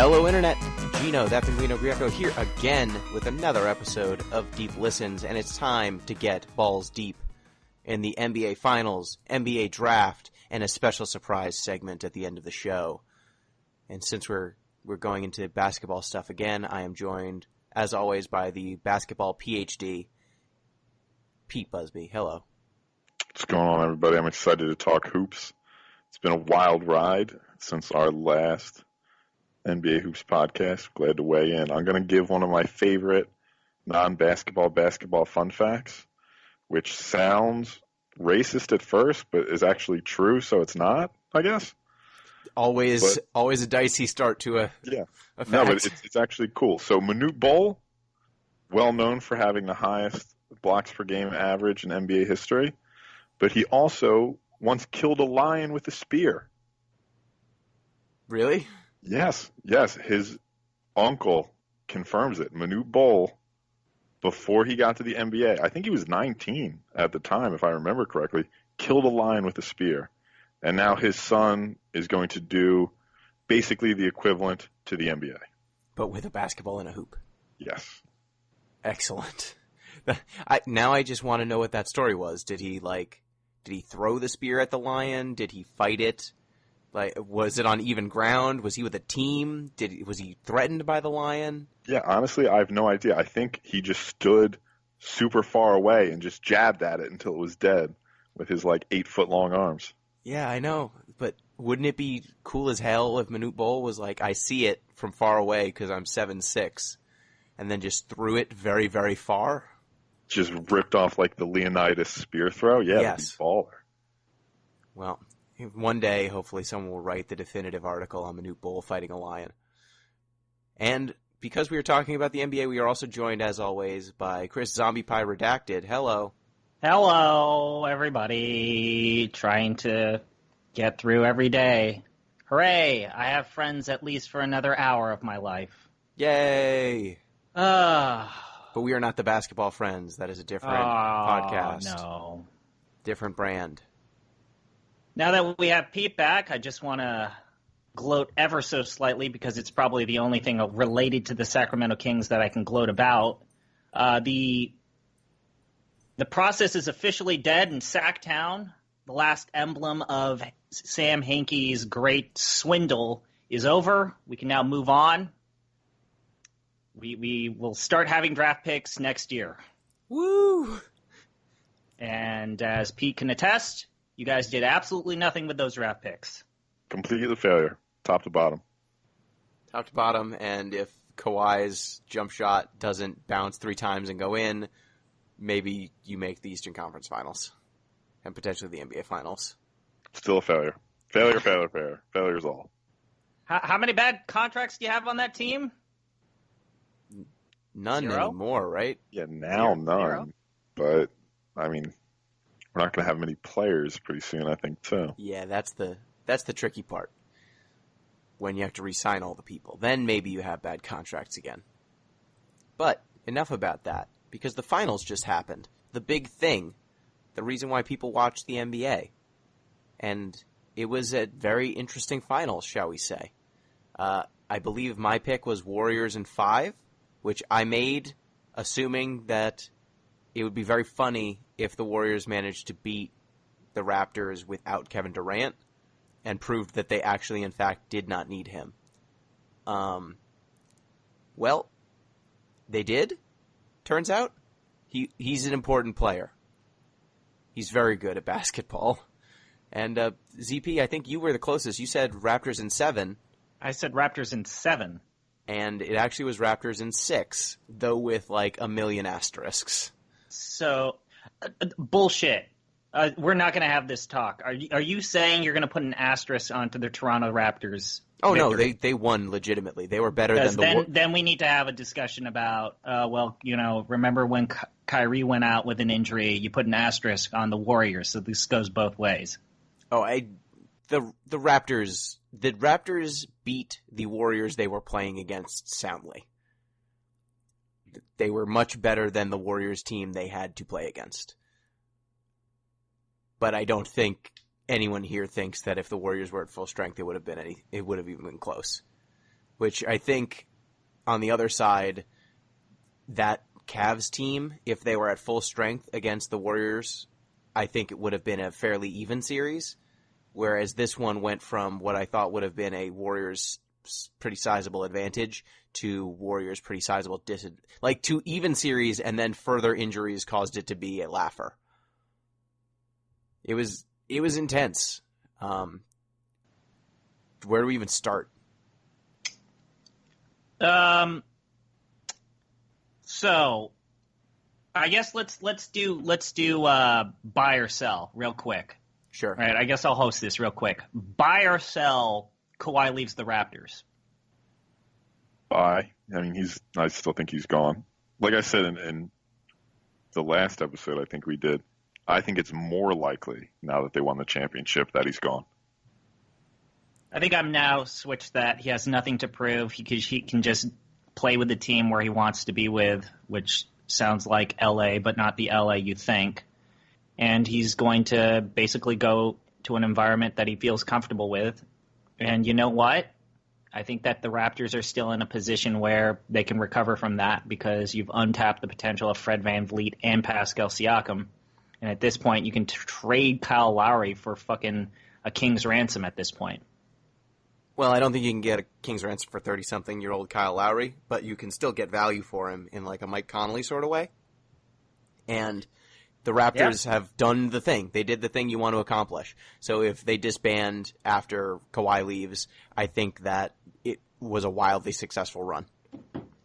Hello, Internet. Gino, that Pinguino Greco here again with another episode of Deep Listens, and it's time to get balls deep in the NBA Finals, NBA Draft, and a special surprise segment at the end of the show. And since we're going into basketball stuff again, I am joined, as always, by the basketball PhD, Pete Busby. Hello. What's going on, everybody? I'm excited to talk hoops. It's been a wild ride since our last NBA Hoops podcast. Glad to weigh in. I'm going to give one of my favorite non-basketball basketball fun facts, which sounds racist at first, but is actually true, so it's not, I guess. Always a dicey start to a fact. No, but it's actually cool. So Manute Bol, well known for having the highest blocks per game average in NBA history, but he also once killed a lion with a spear. Really? Yes. His uncle confirms it. Manute Bol, before he got to the NBA, I think he was 19 at the time, if I remember correctly, killed a lion with a spear. And now his son is going to do basically the equivalent to the NBA. But with a basketball and a hoop. Yes. Excellent. Now I just want to know what that story was. Did he throw the spear at the lion? Did he fight it? Was it on even ground? Was he with a team? Was he threatened by the lion? Yeah, honestly, I have no idea. I think he just stood super far away and just jabbed at it until it was dead with his 8-foot-long arms. Yeah, I know. But wouldn't it be cool as hell if Manute Bol was like, I see it from far away because I'm 7'6", and then just threw it very, very far? Just ripped off the Leonidas spear throw? Yeah, yes. That'd be baller. Well, one day, hopefully, someone will write the definitive article on Manute Bol fighting a lion. And because we are talking about the NBA, we are also joined, as always, by Chris ZombiePie Redacted. Hello. Hello, everybody. Trying to get through every day. Hooray! I have friends at least for another hour of my life. Yay! But we are not the Basketball Friends. That is a different podcast. No. Different brand. Now that we have Pete back, I just want to gloat ever so slightly because it's probably the only thing related to the Sacramento Kings that I can gloat about. The process is officially dead in Sacktown. The last emblem of Sam Hinkie's great swindle is over. We can now move on. We will start having draft picks next year. Woo! And as Pete can attest, you guys did absolutely nothing with those draft picks. Completely failure, top to bottom. Top to bottom, and if Kawhi's jump shot doesn't bounce 3 times and go in, maybe you make the Eastern Conference Finals and potentially the NBA Finals. Still a failure. Failure. Failure's all. How many bad contracts do you have on that team? None 0? anymore, right? Yeah, now 0? none. But, I mean, we're not going to have many players pretty soon, I think, too. Yeah, that's the tricky part. When you have to re-sign all the people. Then maybe you have bad contracts again. But enough about that. Because the finals just happened. The big thing. The reason why people watch the NBA. And it was a very interesting finals, shall we say. I believe my pick was Warriors in 5, which I made assuming that it would be very funny if the Warriors managed to beat the Raptors without Kevin Durant and proved that they actually, in fact, did not need him. Well, they did. Turns out, he's an important player. He's very good at basketball. And ZP, I think you were the closest. You said Raptors in 7. I said Raptors in 7. And it actually was Raptors in 6, though with a million asterisks. So, bullshit. We're not going to have this talk. Are you saying you're going to put an asterisk onto the Toronto Raptors? Oh, victory? No, they won legitimately. They were better than then we need to have a discussion about, remember when Kyrie went out with an injury, you put an asterisk on the Warriors, so this goes both ways. Oh, the Raptors beat the Warriors they were playing against soundly. They were much better than the Warriors team they had to play against. But I don't think anyone here thinks that if the Warriors were at full strength, it would have even been close. which I think on the other side, that Cavs team, if they were at full strength against the Warriors, I think it would have been a fairly even series, whereas this one went from what I thought would have been a Warriors pretty sizable advantage to Warriors pretty sizable like to even series, and then further injuries caused it to be a laugher. It was intense. Where do we even start? So I guess let's do buy or sell real quick. Sure. All right, I guess I'll host this real quick. Buy or sell, Kawhi leaves the Raptors. Buy. I mean, I still think he's gone. Like I said in the last episode, I think we did. I think it's more likely now that they won the championship that he's gone. I think I'm now switched that he has nothing to prove. He can just play with the team where he wants to be with, which sounds like LA, but not the LA you think. And he's going to basically go to an environment that he feels comfortable with. And you know what? I think that the Raptors are still in a position where they can recover from that because you've untapped the potential of Fred VanVleet and Pascal Siakam. And at this point, you can trade Kyle Lowry for fucking a king's ransom at this point. Well, I don't think you can get a king's ransom for 30-something-year-old Kyle Lowry, but you can still get value for him in like a Mike Conley sort of way. And the Raptors have done the thing. They did the thing you want to accomplish. So if they disband after Kawhi leaves, I think that it was a wildly successful run.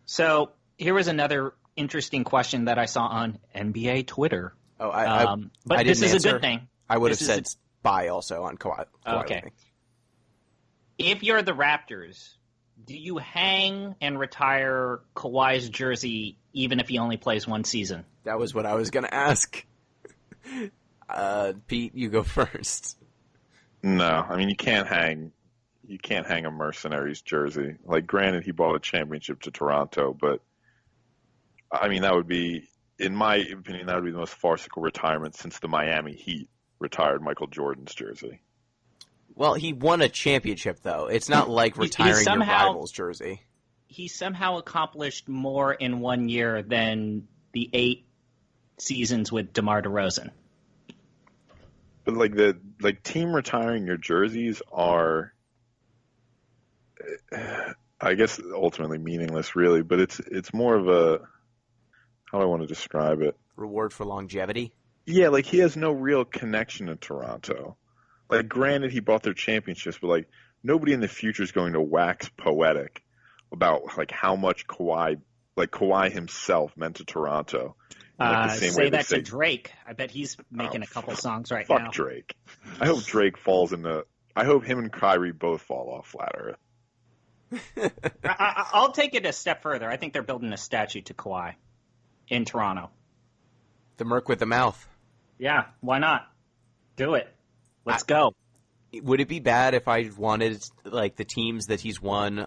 So here was another interesting question that I saw on NBA Twitter. Oh, but I this didn't is answer. a good thing. I would have said buy also on Kawhi. Okay. Leaving. If you're the Raptors, do you hang and retire Kawhi's jersey even if he only plays one season? That was what I was going to ask. Pete, you go first. No, I mean you can't hang a mercenary's jersey. Like, granted, he bought a championship to Toronto, but I mean that would be, in my opinion, that would be the most farcical retirement since the Miami Heat retired Michael Jordan's jersey. Well, he won a championship, though. It's not like retiring your rival's jersey. He somehow accomplished more in 1 year than the 8 seasons with DeMar DeRozan. But team retiring your jerseys are, I guess, ultimately meaningless, really. But it's more of a, how do I want to describe it? Reward for longevity? Yeah, like he has no real connection to Toronto. Like, granted, he bought their championships, but like nobody in the future is going to wax poetic about like how much Kawhi himself meant to Toronto. Like, say that to Drake. I bet he's making a couple songs right now. Fuck Drake. I hope Drake falls into. I hope him and Kyrie both fall off flat Earth. I'll take it a step further. I think they're building a statue to Kawhi in Toronto. The Merc with the mouth. Yeah, why not? Do it. Let's go. Would it be bad if I wanted, like, the teams that he's won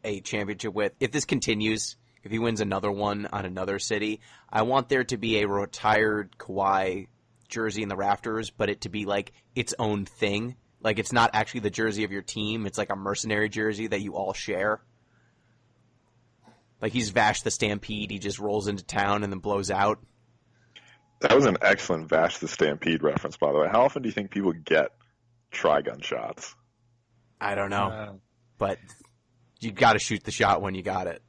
a championship with, if this continues, if he wins another one on another city, I want there to be a retired Kawhi jersey in the rafters, but it to be, like, its own thing. Like, it's not actually the jersey of your team. It's like a mercenary jersey that you all share. Like, he's Vash the Stampede. He just rolls into town and then blows out. That was an excellent Vash the Stampede reference, by the way. How often do you think people get Trigun shots? I don't know. But you got to shoot the shot when you got it.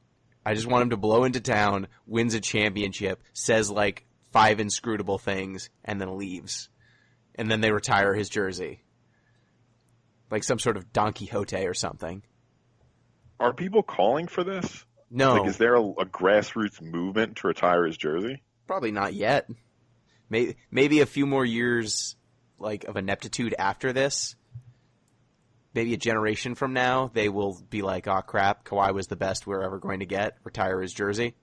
I just want him to blow into town, wins a championship, says like 5 inscrutable things, and then leaves. And then they retire his jersey. Like some sort of Don Quixote or something. Are people calling for this? No. Like, is there a grassroots movement to retire his jersey? Probably not yet. Maybe a few more years, like, of ineptitude after this. Maybe a generation from now, they will be like, "Oh crap, Kawhi was the best we're ever going to get. Retire his jersey."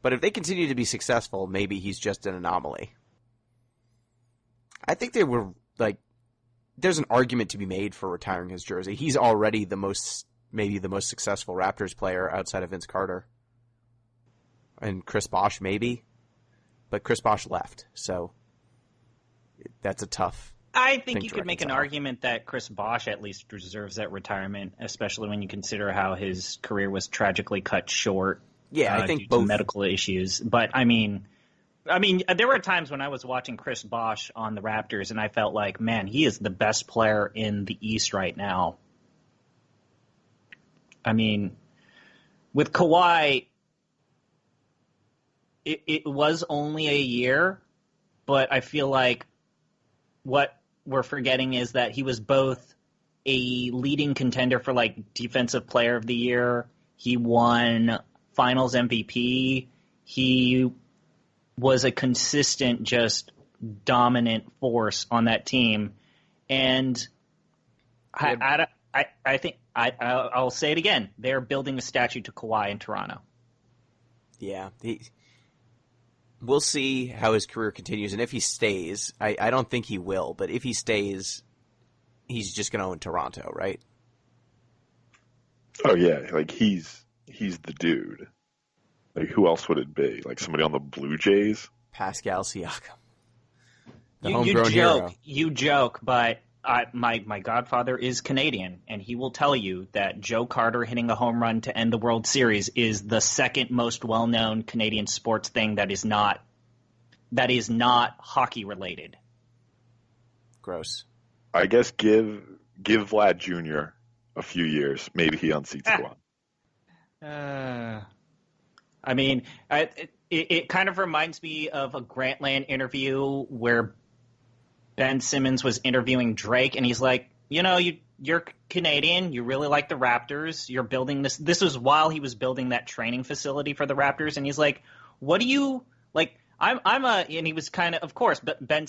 But if they continue to be successful, maybe he's just an anomaly. I think they were like, there's an argument to be made for retiring his jersey. He's already maybe the most successful Raptors player outside of Vince Carter and Chris Bosh, maybe. But Chris Bosh left, so that's a tough I think you could make an argument that Chris Bosh at least deserves that retirement, especially when you consider how his career was tragically cut short. Yeah, I think due both to medical issues. But I mean, there were times when I was watching Chris Bosh on the Raptors, and I felt like, man, he is the best player in the East right now. I mean, with Kawhi, it was only a year, but I feel like what we're forgetting is that he was both a leading contender for like Defensive Player of the Year. He won Finals MVP. He was a consistent, just dominant force on that team. And I think I'll say it again. They're building a statue to Kawhi in Toronto. Yeah. We'll see how his career continues, and if he stays, I don't think he will, but if he stays, he's just going to own Toronto, right? Oh yeah, like he's the dude. Like who else would it be? Like somebody on the Blue Jays? Pascal Siakam, the You homegrown hero. You joke, but my godfather is Canadian, and he will tell you that Joe Carter hitting a home run to end the World Series is the second most well-known Canadian sports thing that is not hockey related. Gross. I guess give Vlad Jr. a few years. Maybe he unseats Kawhi. I mean, it kind of reminds me of a Grantland interview where Ben Simmons was interviewing Drake, and he's like, you're Canadian, you really like the Raptors, you're building this. This was while he was building that training facility for the Raptors, and he's like, what do you, like, and he was kind of course, but Ben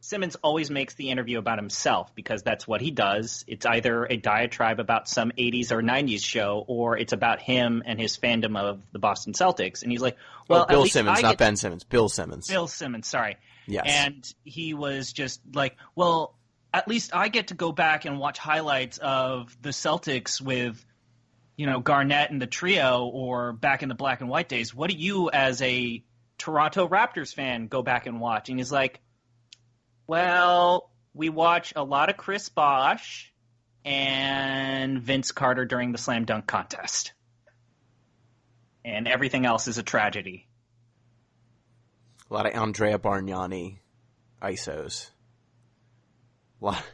Simmons always makes the interview about himself because that's what he does. It's either a diatribe about some 80s or 90s show, or it's about him and his fandom of the Boston Celtics. And he's like, well, Bill Simmons, not Ben Simmons. Bill Simmons. Bill Simmons, sorry. Yes. And he was just like, well, at least I get to go back and watch highlights of the Celtics with, Garnett and the trio, or back in the black and white days. What do you, as a Toronto Raptors fan, go back and watch? And he's like, well, we watch a lot of Chris Bosh and Vince Carter during the slam dunk contest. And everything else is a tragedy. A lot of Andrea Bargnani ISOs. A lot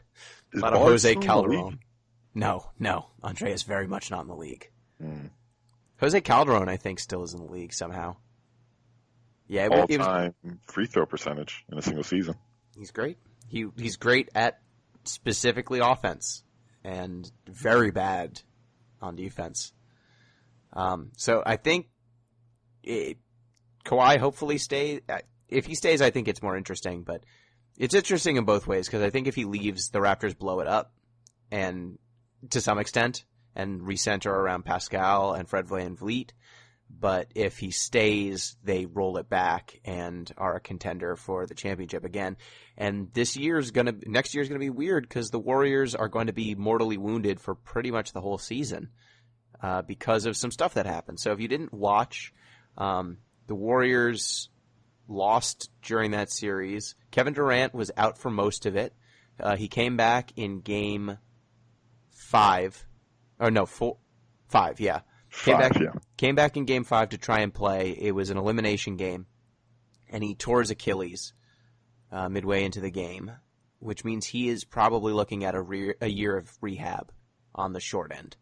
of Jose Calderon. No. Andrea is very much not in the league. Jose Calderon, I think, still is in the league somehow. Yeah, all-time free throw percentage in a single season. He's great. He's great at specifically offense and very bad on defense. So I think Kawhi hopefully stays. If he stays, I think it's more interesting. But it's interesting in both ways because I think if he leaves, the Raptors blow it up, and to some extent, and recenter around Pascal and Fred VanVleet. But if he stays, they roll it back and are a contender for the championship again. And next year is going to be weird because the Warriors are going to be mortally wounded for pretty much the whole season because of some stuff that happened. So if you didn't watch, the Warriors lost during that series. Kevin Durant was out for most of it. He came back in game 5. Or no, 5, yeah. Came back in Game 5 to try and play. It was an elimination game, and he tore his Achilles midway into the game, which means he is probably looking at a year of rehab on the short end.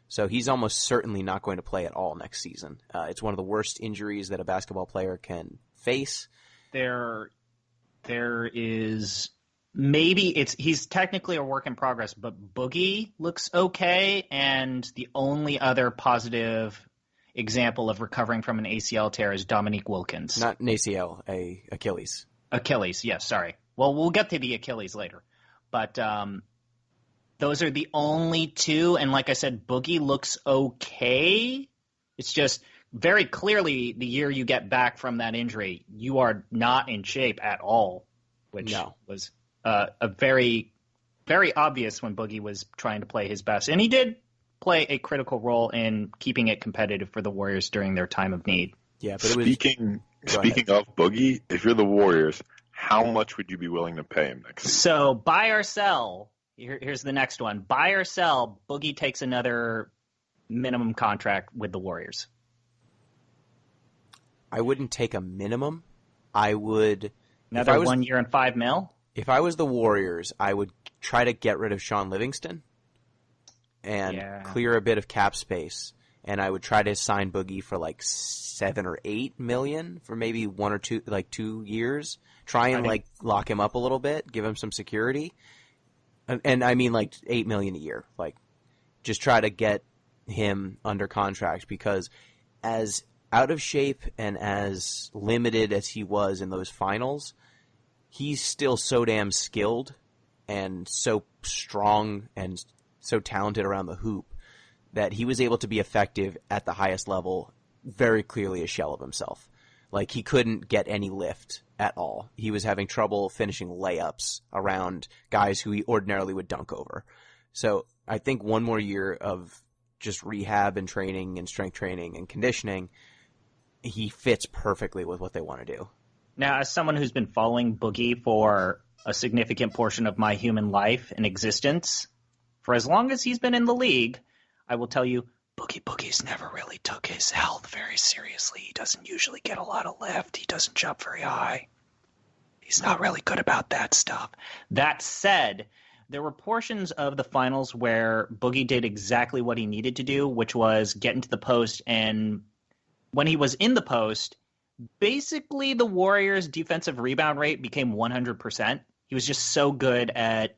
So he's almost certainly not going to play at all next season. It's one of the worst injuries that a basketball player can face. There is... Maybe he's technically a work in progress, but Boogie looks okay, and the only other positive example of recovering from an ACL tear is Dominique Wilkins. Not an ACL, a Achilles. Achilles, yes, sorry. Well, we'll get to the Achilles later. But those are the only two, and like I said, Boogie looks okay. It's just very clearly the year you get back from that injury, you are not in shape at all, which was... a very, very obvious when Boogie was trying to play his best. And he did play a critical role in keeping it competitive for the Warriors during their time of need. Yeah, but Speaking of Boogie, if you're the Warriors, how much would you be willing to pay him next season? So buy or sell. Here's the next one. Buy or sell. Boogie takes another minimum contract with the Warriors. I wouldn't take a minimum. I would Another 1 year and $5 million. If I was the Warriors, I would try to get rid of Sean Livingston and clear a bit of cap space. And I would try to sign Boogie for like $7 or $8 million for maybe 1 or 2, like 2 years. Try and like lock him up a little bit, give him some security. And I mean like $8 million a year. Like just try to get him under contract, because as out of shape and as limited as he was in those finals, he's still so damn skilled and so strong and so talented around the hoop that he was able to be effective at the highest level, very clearly a shell of himself. Like, he couldn't get any lift at all. He was having trouble finishing layups around guys who he ordinarily would dunk over. So I think 1 more year of just rehab and training and strength training and conditioning, he fits perfectly with what they want to do. Now, as someone who's been following Boogie for a significant portion of my human life and existence, for as long as he's been in the league, I will tell you, Boogie's never really took his health very seriously. He doesn't usually get a lot of lift. He doesn't jump very high. He's not really good about that stuff. That said, there were portions of the finals where Boogie did exactly what he needed to do, which was get into the post. And when he was in the post, basically the Warriors' defensive rebound rate became 100%. He was just so good at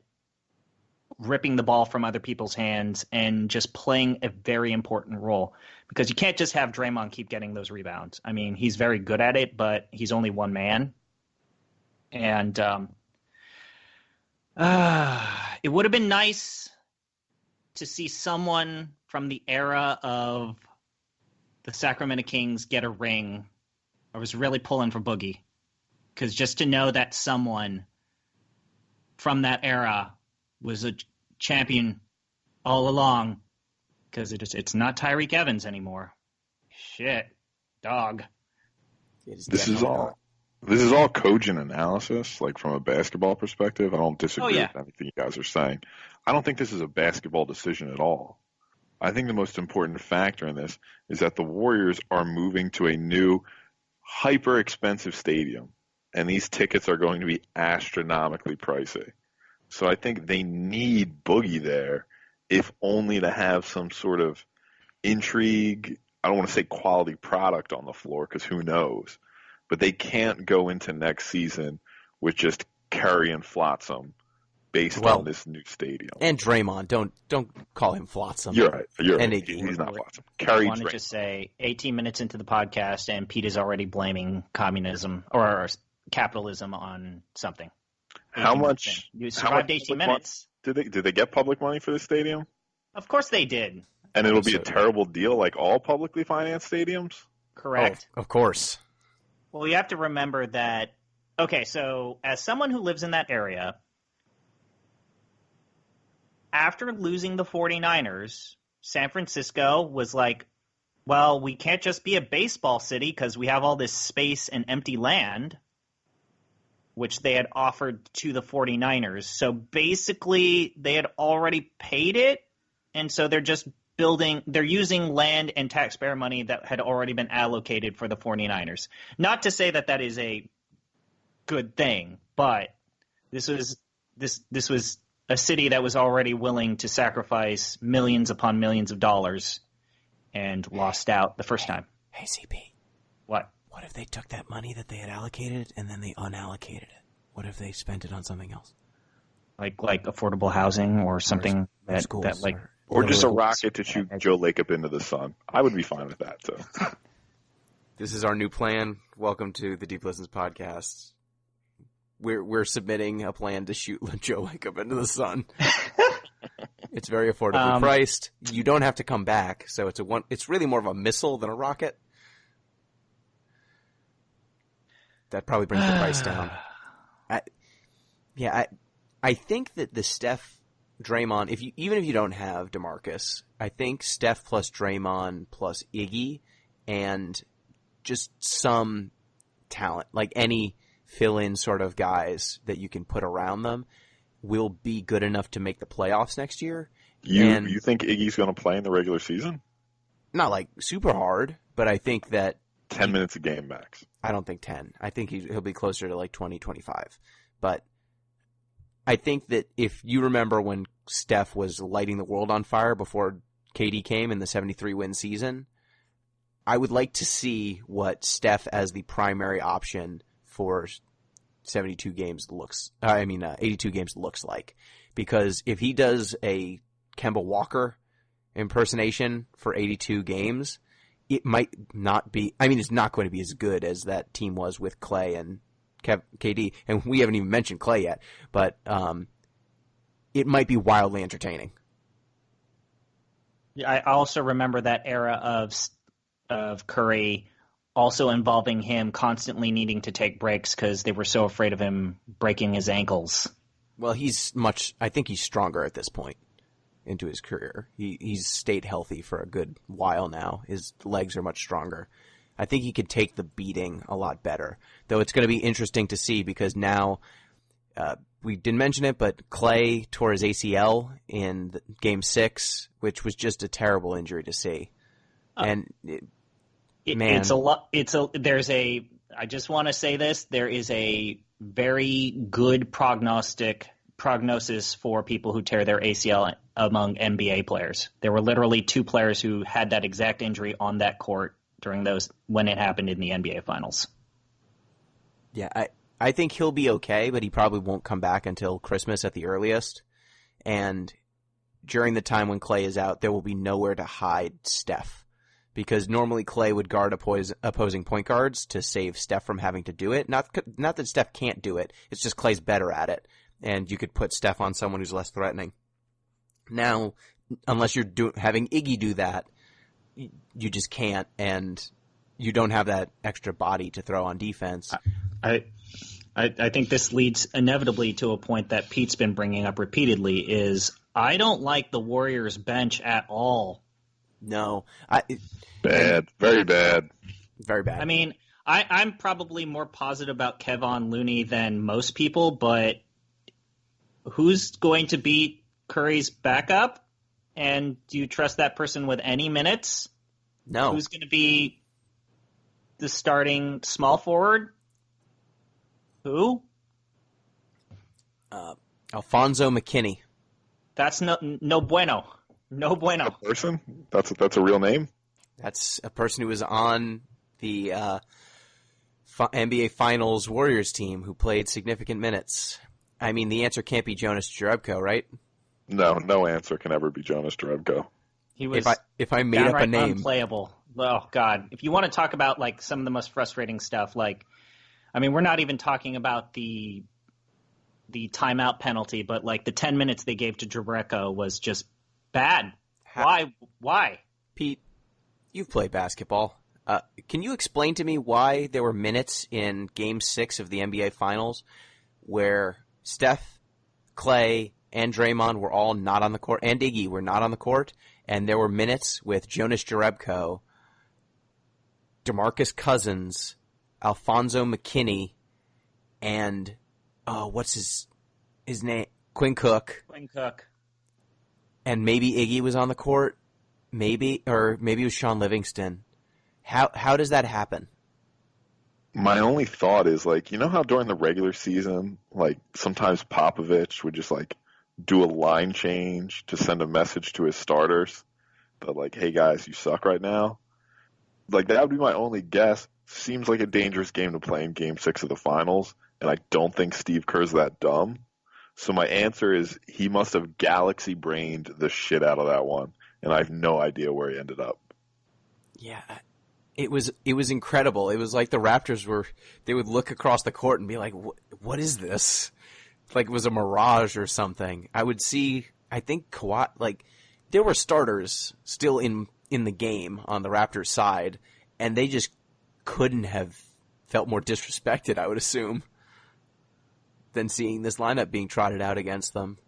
ripping the ball from other people's hands and just playing a very important role, because you can't just have Draymond keep getting those rebounds. I mean, he's very good at it, but he's only one man. And it would have been nice to see someone from the era of the Sacramento Kings get a ring. I was really pulling for Boogie, because just to know that someone from that era was a champion all along, because it's not Tyreek Evans anymore. Shit, dog. This is all cogent analysis, like from a basketball perspective. I don't disagree with anything you guys are saying. I don't think this is a basketball decision at all. I think the most important factor in this is that the Warriors are moving to a new, hyper expensive stadium, and these tickets are going to be astronomically pricey. So I think they need Boogie there, if only to have some sort of intrigue. I don't want to say quality product on the floor, because who knows. But they can't go into next season with just Curry and Flotsam based on this new stadium. And Draymond, don't call him Flotsam. You're right. And he's not Flotsam. Curry, I want to just say 18 minutes into the podcast, and Pete is already blaming communism or capitalism on something. How much? You survived 18 minutes. Did they get public money for the stadium? Of course they did. And it'll be a terrible deal, like all publicly financed stadiums? Correct. Oh, of course. Well, you have to remember that. Okay, so as someone who lives in that area, after losing the 49ers, San Francisco was like, well, we can't just be a baseball city because we have all this space and empty land, which they had offered to the 49ers. So basically, they had already paid it, and so they're just they're using land and taxpayer money that had already been allocated for the 49ers. Not to say that is a good thing, but this was a city that was already willing to sacrifice millions upon millions of dollars and lost out the first time. Hey, CP. What? What if they took that money that they had allocated and then they unallocated it? What if they spent it on something else? Like affordable housing or something or just a rocket to shoot Joe Lacob into the sun. I would be fine with that, too. This is our new plan. Welcome to the Deep Listens podcast. We're submitting a plan to shoot Joe Lacob into the sun. It's very affordably priced. You don't have to come back, so it's really more of a missile than a rocket. That probably brings the price down. I think that the Steph Draymond, even if you don't have DeMarcus, I think Steph plus Draymond plus Iggy and just some talent, like any fill-in sort of guys that you can put around them will be good enough to make the playoffs next year. You think Iggy's going to play in the regular season? Not like super hard, but I think that 10 minutes a game max. I don't think 10. I think he'll be closer to like 20, 25. But I think that if you remember when Steph was lighting the world on fire before KD came in the 73-win season, I would like to see what Steph as the primary option for 82 games looks like. Because if he does a Kemba Walker impersonation for 82 games, it might not be, it's not going to be as good as that team was with Clay and KD. And we haven't even mentioned Clay yet, but it might be wildly entertaining. Yeah, I also remember that era of Curry also involving him constantly needing to take breaks because they were so afraid of him breaking his ankles. Well, I think he's stronger at this point into his career. He's stayed healthy for a good while now. His legs are much stronger. I think he could take the beating a lot better. Though it's going to be interesting to see because now, we didn't mention it, but Clay tore his ACL in Game 6, which was just a terrible injury to see. And it's a lot. I just want to say this. There is a very good prognosis for people who tear their ACL among NBA players. There were literally 2 players who had that exact injury on that court when it happened in the NBA Finals. Yeah, I think he'll be okay, but he probably won't come back until Christmas at the earliest. And during the time when Clay is out, there will be nowhere to hide Steph. Because normally Clay would guard opposing point guards to save Steph from having to do it. Not that Steph can't do it. It's just Clay's better at it. And you could put Steph on someone who's less threatening. Now, unless you're having Iggy do that, you just can't. And you don't have that extra body to throw on defense. I think this leads inevitably to a point that Pete's been bringing up repeatedly is I don't like the Warriors bench at all. No. Bad. Very bad. Very bad. I'm probably more positive about Kevon Looney than most people, but who's going to beat Curry's backup? And do you trust that person with any minutes? No. Who's going to be the starting small forward? Who? Alfonso McKinney. That's no bueno. No bueno. A person? That's a real name? That's a person who was on the NBA Finals Warriors team who played significant minutes. The answer can't be Jonas Jerebko, right? No answer can ever be Jonas Jerebko. He was if I made up a name, unplayable. Oh God! If you want to talk about like some of the most frustrating stuff, we're not even talking about the timeout penalty, but like the 10 minutes they gave to Jerebko was just bad. Why? Pete, you've played basketball. Can you explain to me why there were minutes in Game 6 of the NBA Finals where Steph, Clay, and Draymond were all not on the court, and Iggy were not on the court, and there were minutes with Jonas Jerebko, DeMarcus Cousins, Alfonso McKinney, and what's his name? Quinn Cook. And maybe Iggy was on the court, maybe it was Sean Livingston. How does that happen? My only thought is how during the regular season, sometimes Popovich would just do a line change to send a message to his starters that hey guys, you suck right now. That would be my only guess. Seems like a dangerous game to play in Game 6 of the Finals, and I don't think Steve Kerr's that dumb. So my answer is he must have galaxy brained the shit out of that one, and I have no idea where he ended up. Yeah, it was incredible. It was like the Raptors they would look across the court and be like, what is this? It was a mirage or something. I would see, I think Kawhi, there were starters still in the game on the Raptors side, and they just couldn't have felt more disrespected, I would assume, than seeing this lineup being trotted out against them.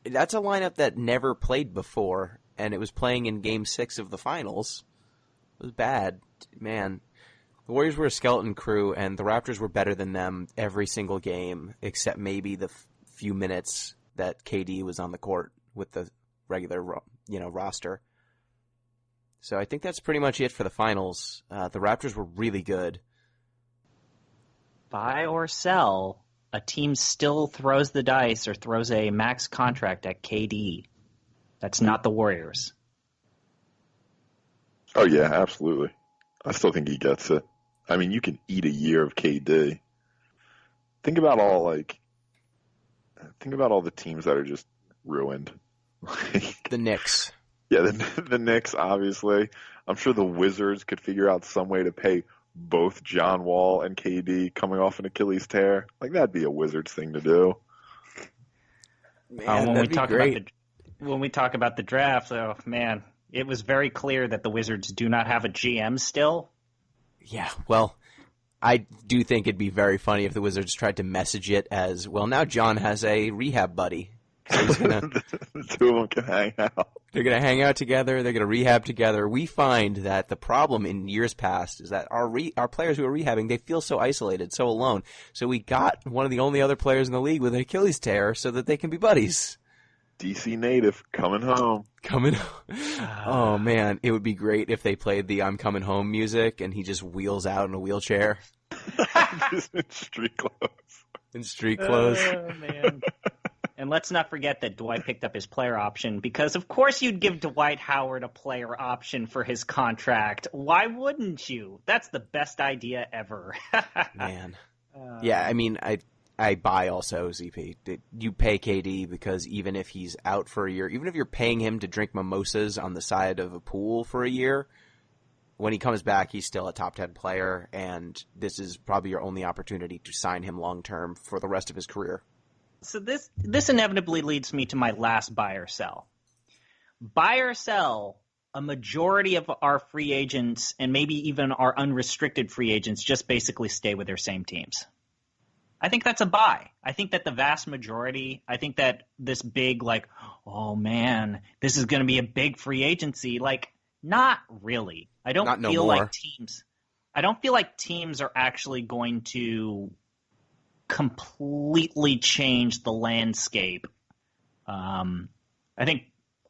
That's a lineup that never played before, and it was playing in Game 6 of the Finals. It was bad. Man, The Warriors were a skeleton crew, and the Raptors were better than them every single game, except maybe the few minutes that KD was on the court with the regular, roster. So I think that's pretty much it for the finals. The Raptors were really good. Buy or sell, a team still throws the dice or throws a max contract at KD. That's not the Warriors. Oh, yeah, absolutely. I still think he gets it. I mean, you can eat a year of KD. Think about all the teams that are just ruined. The Knicks. Yeah, the Knicks, obviously. I'm sure the Wizards could figure out some way to pay both John Wall and KD coming off an Achilles tear. Like, that'd be a Wizards thing to do. Man, when we talk about the draft, oh man, it was very clear that the Wizards do not have a GM still. Yeah, well, I do think it'd be very funny if the Wizards tried to message it as, well, now John has a rehab buddy. The two of them can hang out. They're going to hang out together. They're going to rehab together. We find that the problem in years past is that our players who are rehabbing, they feel so isolated, so alone. So we got one of the only other players in the league with an Achilles tear so that they can be buddies. DC native coming home. Oh, man. It would be great if they played the I'm Coming Home music and he just wheels out in a wheelchair. Just in street clothes. Oh, man. And let's not forget that Dwight picked up his player option because, of course, you'd give Dwight Howard a player option for his contract. Why wouldn't you? That's the best idea ever. Man. Yeah, I mean, I buy also, ZP. You pay KD because even if he's out for a year, even if you're paying him to drink mimosas on the side of a pool for a year, when he comes back, he's still a top 10 player, and this is probably your only opportunity to sign him long-term for the rest of his career. So this inevitably leads me to my last buy or sell. Buy or sell, a majority of our free agents and maybe even our unrestricted free agents just basically stay with their same teams. I think that's a buy. I think that the vast majority, I think that this big oh man, this is going to be a big free agency, not really. I don't feel like teams are actually going to completely change the landscape. I think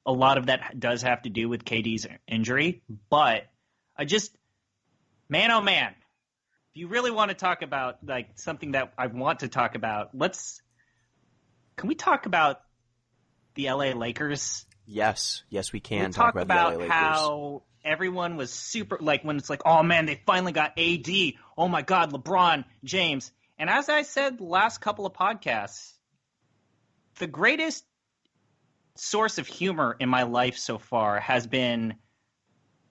a lot of that does have to do with KD's injury, but man, oh man, if you really want to talk about something that I want to talk about, can we talk about the LA Lakers? Yes, we can talk about the LA Lakers. How everyone was super, when it's oh man, they finally got AD. Oh my God, LeBron James. And as I said the last couple of podcasts, the greatest source of humor in my life so far has been,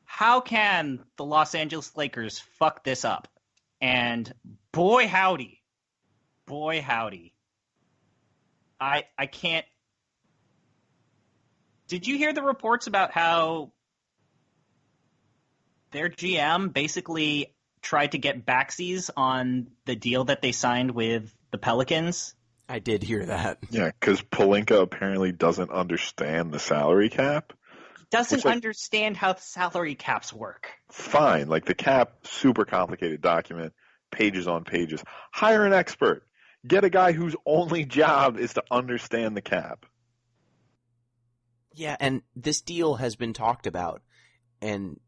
how can the Los Angeles Lakers fuck this up? And boy howdy, I can't. Did you hear the reports about how their GM basically tried to get backsies on the deal that they signed with the Pelicans? I did hear that. Yeah, because Pelinka apparently doesn't understand the salary cap. Doesn't understand how salary caps work. Fine. The cap, super complicated document, pages on pages. Hire an expert. Get a guy whose only job is to understand the cap. Yeah, and this deal has been talked about and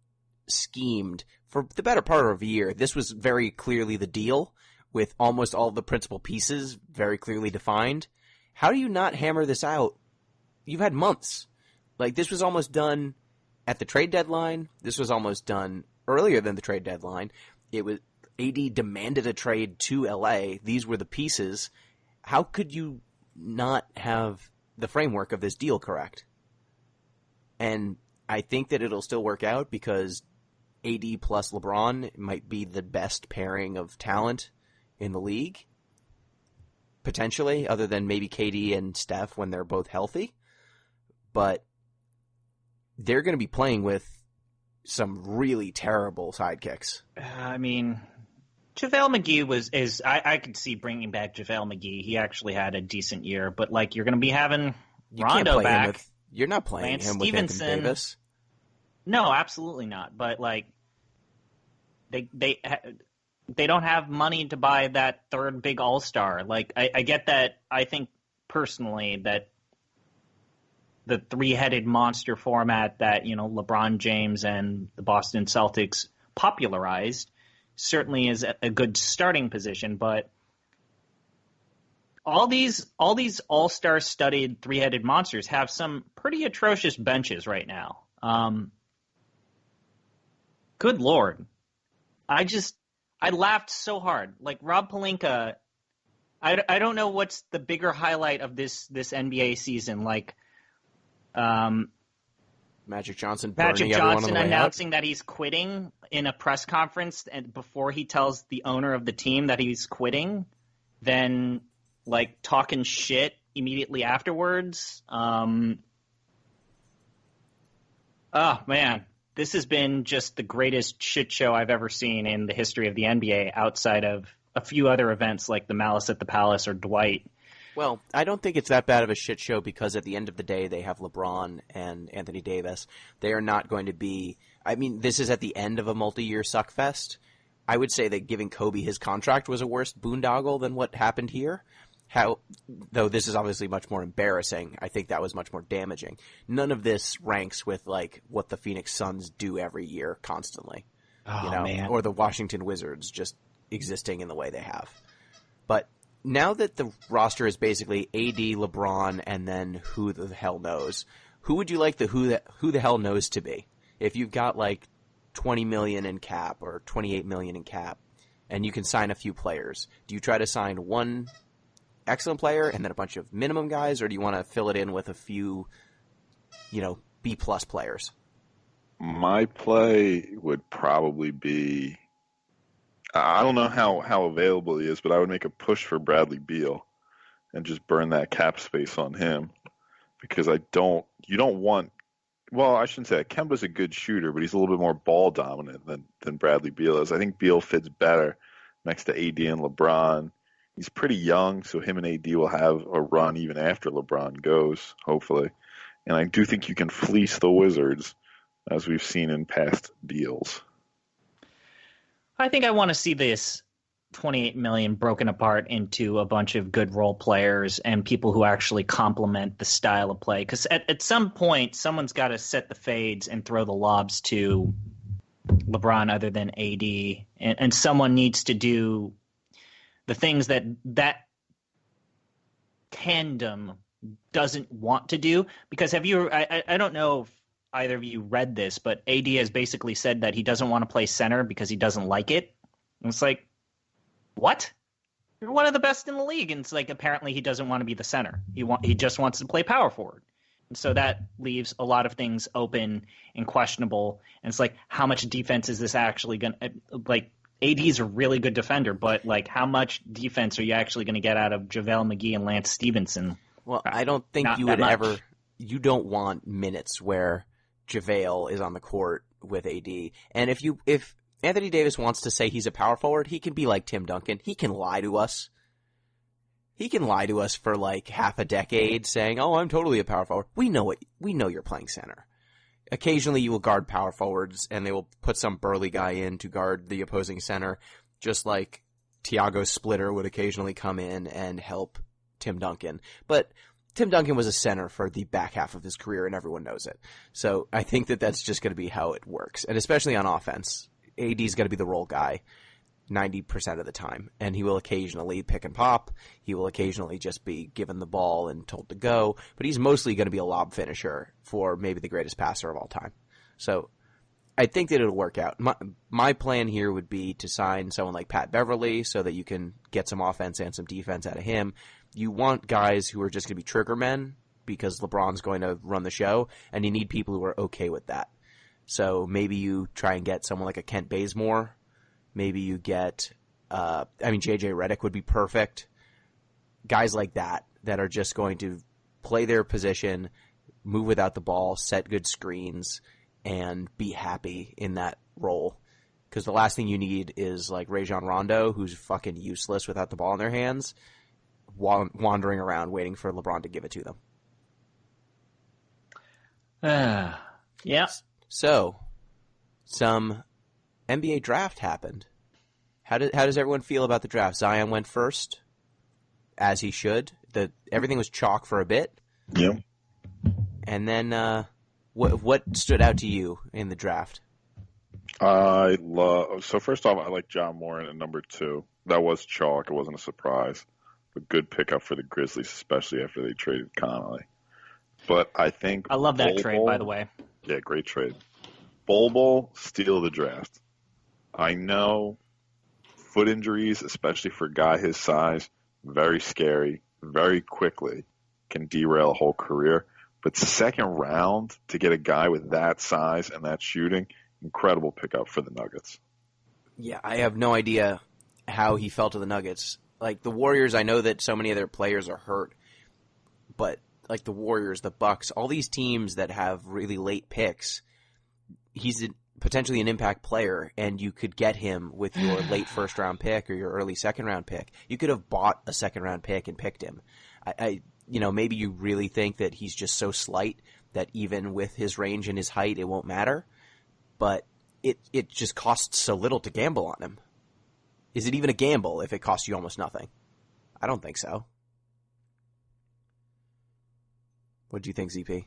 schemed for the better part of a year. This was very clearly the deal, with almost all the principal pieces very clearly defined. How do you not hammer this out? You've had months. This was almost done at the trade deadline. This was almost done earlier than the trade deadline. It was AD demanded a trade to LA. These were the pieces. How could you not have the framework of this deal correct? And I think that it'll still work out because AD plus LeBron might be the best pairing of talent in the league, potentially, other than maybe KD and Steph when they're both healthy. But they're going to be playing with some really terrible sidekicks. I mean, JaVale McGee I could see bringing back JaVale McGee. He actually had a decent year, but you're going to be having Rondo back. You're not playing him with Anthony Davis. No, absolutely not. But They don't have money to buy that third big all-star. Like, I get that. I think personally that the three-headed monster format that, LeBron James and the Boston Celtics popularized certainly is a good starting position, but all these all-star studded three-headed monsters have some pretty atrocious benches right now. Good Lord. I laughed so hard. Like, Rob Pelinka, I don't know what's the bigger highlight of this NBA season. Like, Magic Johnson announcing that he's quitting in a press conference and before he tells the owner of the team that he's quitting, then like talking shit immediately afterwards. Oh man, this has been just the greatest shit show I've ever seen in the history of the NBA outside of a few other events like the Malice at the Palace or Dwight. Well, I don't think it's that bad of a shit show because at the end of the day, they have LeBron and Anthony Davis. They are not going to be – I mean, this is at the end of a multi-year suckfest. I would say that giving Kobe his contract was a worse boondoggle than what happened here. Though this is obviously much more embarrassing, I think that was much more damaging. None of this ranks with like what the Phoenix Suns do every year constantly. Man. Or the Washington Wizards just existing in the way they have. But now that the roster is basically AD, LeBron, and then who the hell knows, who would you like the who the hell knows to be? If you've got like $20 million in cap or $28 million in cap, and you can sign a few players, do you try to sign one excellent player and then a bunch of minimum guys, or do you want to fill it in with a few, B+ players? My play would probably be, I don't know how available he is, but I would make a push for Bradley Beal and just burn that cap space on him because you don't want, well, I shouldn't say that. Kemba's a good shooter, but he's a little bit more ball dominant than Bradley Beal is. I think Beal fits better next to AD and LeBron. He's pretty young, so him and AD will have a run even after LeBron goes, hopefully. And I do think you can fleece the Wizards, as we've seen in past deals. I think I want to see this $28 million broken apart into a bunch of good role players and people who actually complement the style of play. Because at some point, someone's got to set the fades and throw the lobs to LeBron other than AD. And someone needs to do the things that tandem doesn't want to do. Because I don't know if either of you read this, but AD has basically said that he doesn't want to play center because he doesn't like it. And it's like, what? You're one of the best in the league. And it's like, apparently he doesn't want to be the center. He just wants to play power forward. And so that leaves a lot of things open and questionable. And it's like, how much defense is this actually going to, like, AD's a really good defender, but like, how much defense are you actually going to get out of JaVale McGee and Lance Stevenson? Well, I don't think you don't want minutes where JaVale is on the court with AD. And if Anthony Davis wants to say he's a power forward, he can be like Tim Duncan. He can lie to us. He can lie to us for like half a decade saying, "Oh, I'm totally a power forward." We know it. We know you're playing center. Occasionally you will guard power forwards and they will put some burly guy in to guard the opposing center, just like Tiago Splitter would occasionally come in and help Tim Duncan. But Tim Duncan was a center for the back half of his career and everyone knows it. So I think that that's just going to be how it works. And especially on offense, AD's going to be the role guy 90% of the time. And he will occasionally pick and pop. He will occasionally just be given the ball and told to go. But he's mostly going to be a lob finisher for maybe the greatest passer of all time. So I think that it'll work out. My plan here would be to sign someone like Pat Beverly so that you can get some offense and some defense out of him. You want guys who are just going to be trigger men because LeBron's going to run the show, and you need people who are okay with that. So maybe you try and get someone like a Kent Bazemore. Maybe you get, J.J. Redick would be perfect. Guys like that are just going to play their position, move without the ball, set good screens, and be happy in that role. Because the last thing you need is like Rajon Rondo, who's fucking useless without the ball in their hands, wandering around waiting for LeBron to give it to them. Yeah. So, some NBA draft happened. How does everyone feel about the draft? Zion went first, as he should. Everything was chalk for a bit. Yeah. And then what stood out to you in the draft? So first off, I like John Moran at number 2. That was chalk. It wasn't a surprise. A good pickup for the Grizzlies, especially after they traded Connolly. But I think I love that Bol trade, Bol, by the way. Yeah, great trade. Bol, steal of the draft. I know foot injuries, especially for a guy his size, very scary, very quickly, can derail a whole career. But second round, to get a guy with that size and that shooting, incredible pickup for the Nuggets. Yeah, I have no idea how he fell to the Nuggets. Like, the Warriors, I know that so many of their players are hurt, but like the Warriors, the Bucks, all these teams that have really late picks, he's potentially an impact player, and you could get him with your late first-round pick or your early second-round pick. You could have bought a second-round pick and picked him. Maybe you really think that he's just so slight that even with his range and his height, it won't matter. But it just costs so little to gamble on him. Is it even a gamble if it costs you almost nothing? I don't think so. What do you think, ZP?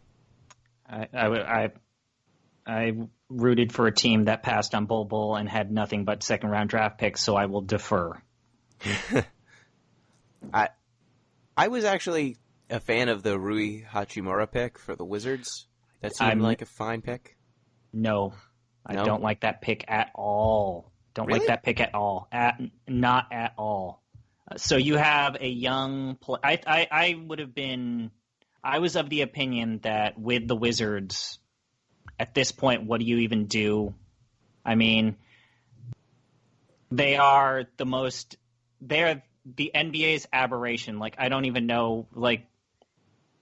I rooted for a team that passed on Bol and had nothing but second-round draft picks, so I will defer. I was actually a fan of the Rui Hachimura pick for the Wizards. That seemed like a fine pick. No, I don't like that pick at all. Don't Really? like that pick at all. Not at all. So you have a young I was of the opinion that with the Wizards, at this point, what do you even do? I mean, they're the NBA's aberration. Like, I don't even know, like,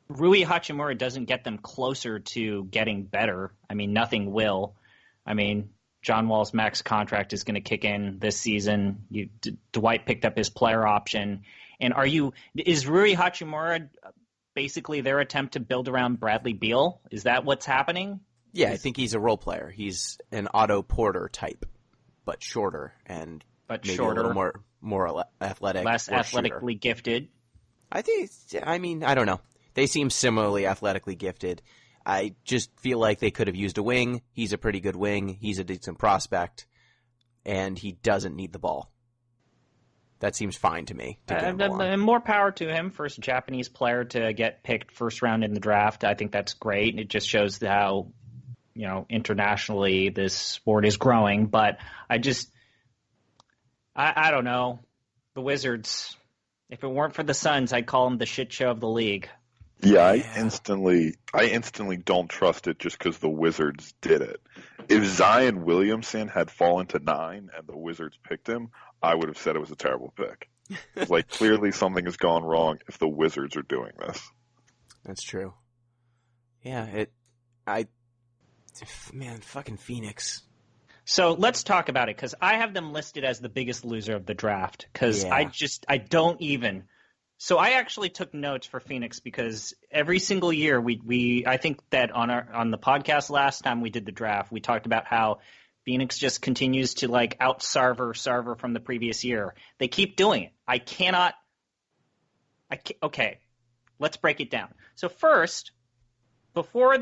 Rui Hachimura doesn't get them closer to getting better. I mean, nothing will. I mean, John Wall's max contract is going to kick in this season. Dwight picked up his player option. And is Rui Hachimura basically their attempt to build around Bradley Beal? Is that what's happening? Yeah, I think he's a role player. He's an Otto Porter type, but shorter and maybe a little more athletic, less more athletically shooter. gifted. I don't know. They seem similarly athletically gifted. I just feel like they could have used a wing. He's a pretty good wing. He's a decent prospect, and he doesn't need the ball. That seems fine to me. And more power to him. First Japanese player to get picked first round in the draft. I think that's great. It just shows how, internationally this sport is growing. But I don't know. The Wizards, if it weren't for the Suns, I'd call them the shit show of the league. Yeah, I instantly don't trust it just because the Wizards did it. If Zion Williamson had fallen to 9 and the Wizards picked him, I would have said it was a terrible pick. Like, clearly something has gone wrong if the Wizards are doing this. That's true. Yeah, fucking Phoenix. So let's talk about it, because I have them listed as the biggest loser of the draft, because I don't even. So I actually took notes for Phoenix because every single year I think that on the podcast last time we did the draft, we talked about how Phoenix just continues to like out Sarver from the previous year. They keep doing it. Okay, let's break it down. So first, before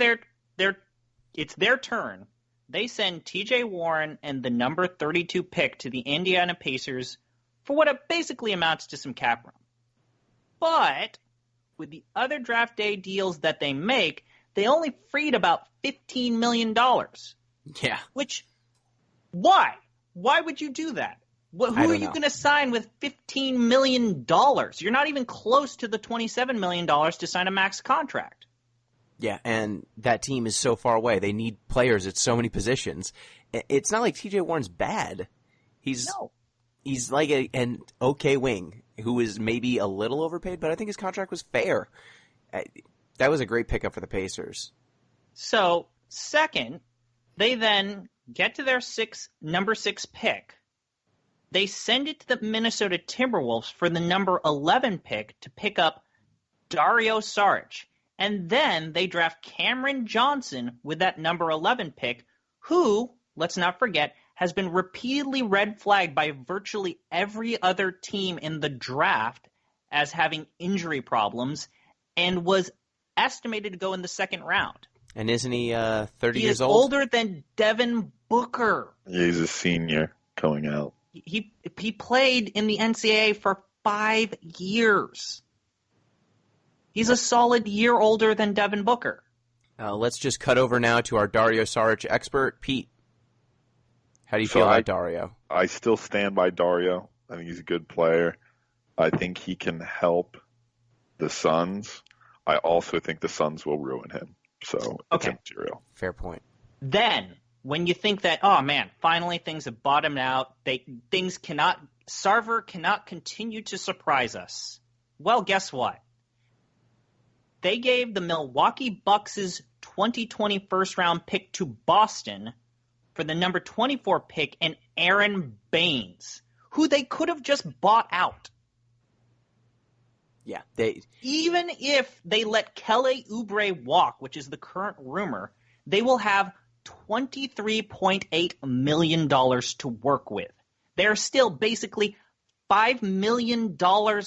it's their turn, they send TJ Warren and the number 32 pick to the Indiana Pacers for what it basically amounts to some cap room. But with the other draft day deals that they make, they only freed about $15 million. Yeah. Why? Why would you do that? Who are you going to sign with $15 million? You're not even close to the $27 million to sign a max contract. Yeah, and that team is so far away. They need players at so many positions. It's not like TJ Warren's bad. He's like an okay wing who is maybe a little overpaid, but I think his contract was fair. That was a great pickup for the Pacers. So, second, they then get to their number 6 pick. They send it to the Minnesota Timberwolves for the number 11 pick to pick up Dario Saric. And then they draft Cameron Johnson with that number 11 pick, who, let's not forget, has been repeatedly red flagged by virtually every other team in the draft as having injury problems and was estimated to go in the second round. And isn't he 30 He years is old? older than Devin Booker. Yeah, he's a senior coming out. He played in the NCAA for 5 years. He's a solid year older than Devin Booker. Let's just cut over now to our Dario Saric expert, Pete. How do you feel about Dario? I still stand by Dario. I think he's a good player. I think he can help the Suns. I also think the Suns will ruin him. So it's immaterial. Fair point. Then, when you think that, oh man, finally things have bottomed out, Sarver cannot continue to surprise us. Well, guess what? They gave the Milwaukee Bucks' 2020 first-round pick to Boston for the number 24 pick and Aaron Baines, who they could have just bought out. Yeah. Even if they let Kelly Oubre walk, which is the current rumor, they will have $23.8 million to work with. They're still basically $5 million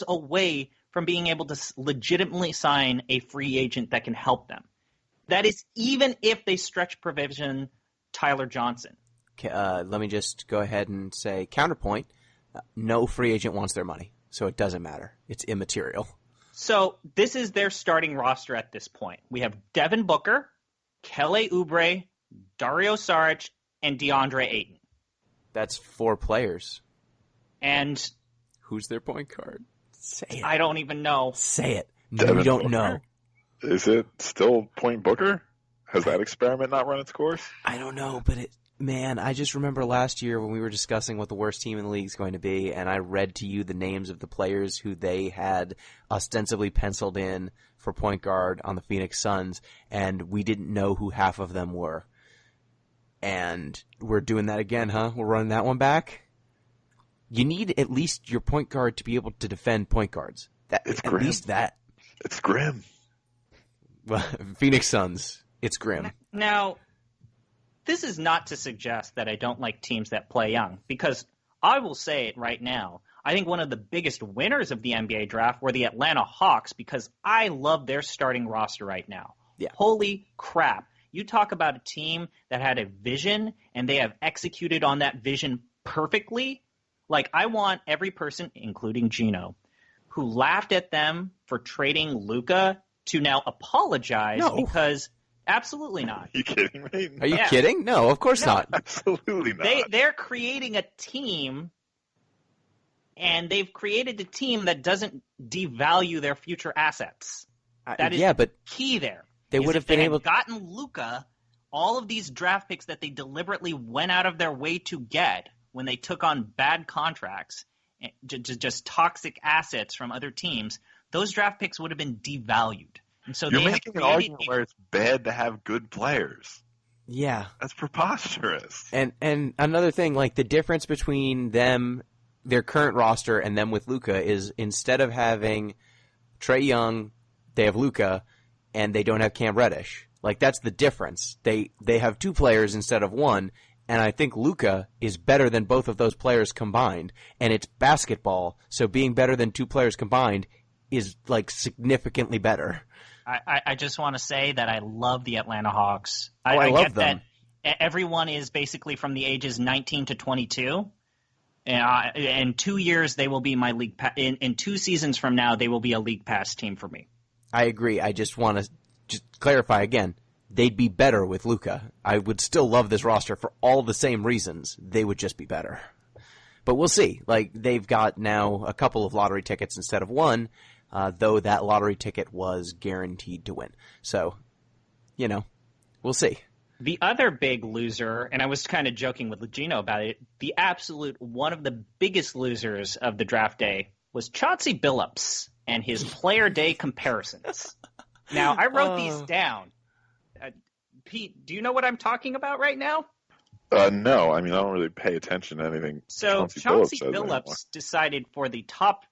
away from being able to legitimately sign a free agent that can help them. That is even if they stretch provision Tyler Johnson. Let me just go ahead and say counterpoint. No free agent wants their money, so it doesn't matter. It's immaterial. So this is their starting roster at this point. We have Devin Booker, Kelly Oubre, Dario Saric, and DeAndre Ayton. That's 4 players. And who's their point guard? Say it. I don't even know. Say it. Devin You don't Booker? know. Is it still Point Booker? Has that experiment not run its course? I don't know, but I just remember last year when we were discussing what the worst team in the league is going to be, and I read to you the names of the players who they had ostensibly penciled in for point guard on the Phoenix Suns, and we didn't know who half of them were. And we're doing that again, huh? We're running that one back? You need at least your point guard to be able to defend point guards. It's at grim. least that. It's grim. Well, Phoenix Suns, it's grim. Now, this is not to suggest that I don't like teams that play young, because I will say it right now. I think one of the biggest winners of the NBA draft were the Atlanta Hawks, because I love their starting roster right now. Yeah. Holy crap. You talk about a team that had a vision, and they have executed on that vision perfectly. Like, I want every person, including Gino, who laughed at them for trading Luka to now apologize because absolutely not. Are you kidding me? Are you kidding? No, of course not. Absolutely not. They're creating a team, and they've created a team that doesn't devalue their future assets. That is but key there. they would have been able to gotten Luka, all of these draft picks that they deliberately went out of their way to get when they took on bad contracts, just toxic assets from other teams, those draft picks would have been devalued. And so You're they making an argument where it's bad to have good players. Yeah. That's preposterous. And another thing, like the difference between them, their current roster, and them with Luka is instead of having Trae Young, they have Luka, and they don't have Cam Reddish. Like that's the difference. They have 2 players instead of 1. And I think Luka is better than both of those players combined. And it's basketball, so being better than 2 players combined is like significantly better. I just want to say that I love the Atlanta Hawks. I love get them. That everyone is basically from the ages 19 to 22. In 2 years, they will be my league. In 2 seasons from now, they will be a league pass team for me. I agree. I just want to just clarify again. They'd be better with Luka. I would still love this roster for all the same reasons. They would just be better. But we'll see. Like, they've got now a couple of lottery tickets instead of 1, though that lottery ticket was guaranteed to win. So, we'll see. The other big loser, and I was kind of joking with Gino about it, the absolute one of the biggest losers of the draft day was Chauncey Billups and his player day comparisons. Now, I wrote these down. Pete, do you know what I'm talking about right now? No, I don't really pay attention to anything. So Chauncey Billups decided for the top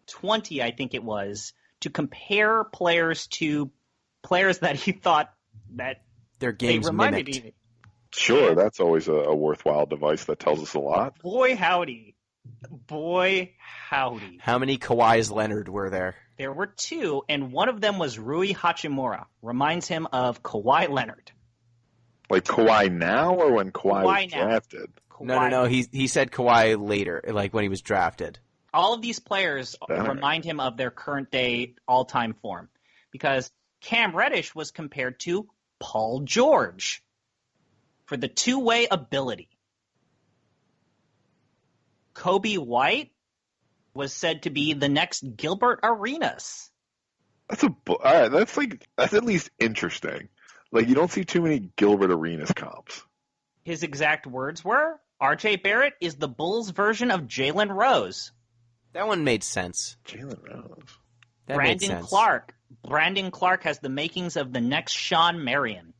20, I think it was, to compare players to players that he thought that their games they reminded mimicked. Sure, that's always a worthwhile device that tells us a lot. Boy, howdy. Boy, howdy. How many Kawhis Leonard were there? There were 2, and one of them was Rui Hachimura. Reminds him of Kawhi Leonard. Like Kawhi now or when Kawhi was Kawhi now. drafted? No. He said Kawhi later, like when he was drafted. All of these players remind him of their current day all-time form. Because Cam Reddish was compared to Paul George for the two-way ability. Kobe White was said to be the next Gilbert Arenas. That's at least interesting. Like, you don't see too many Gilbert Arenas comps. His exact words were, R.J. Barrett is the Bulls' version of Jalen Rose. That one made sense. Jalen Rose. That made sense. Brandon Clark has the makings of the next Sean Marion.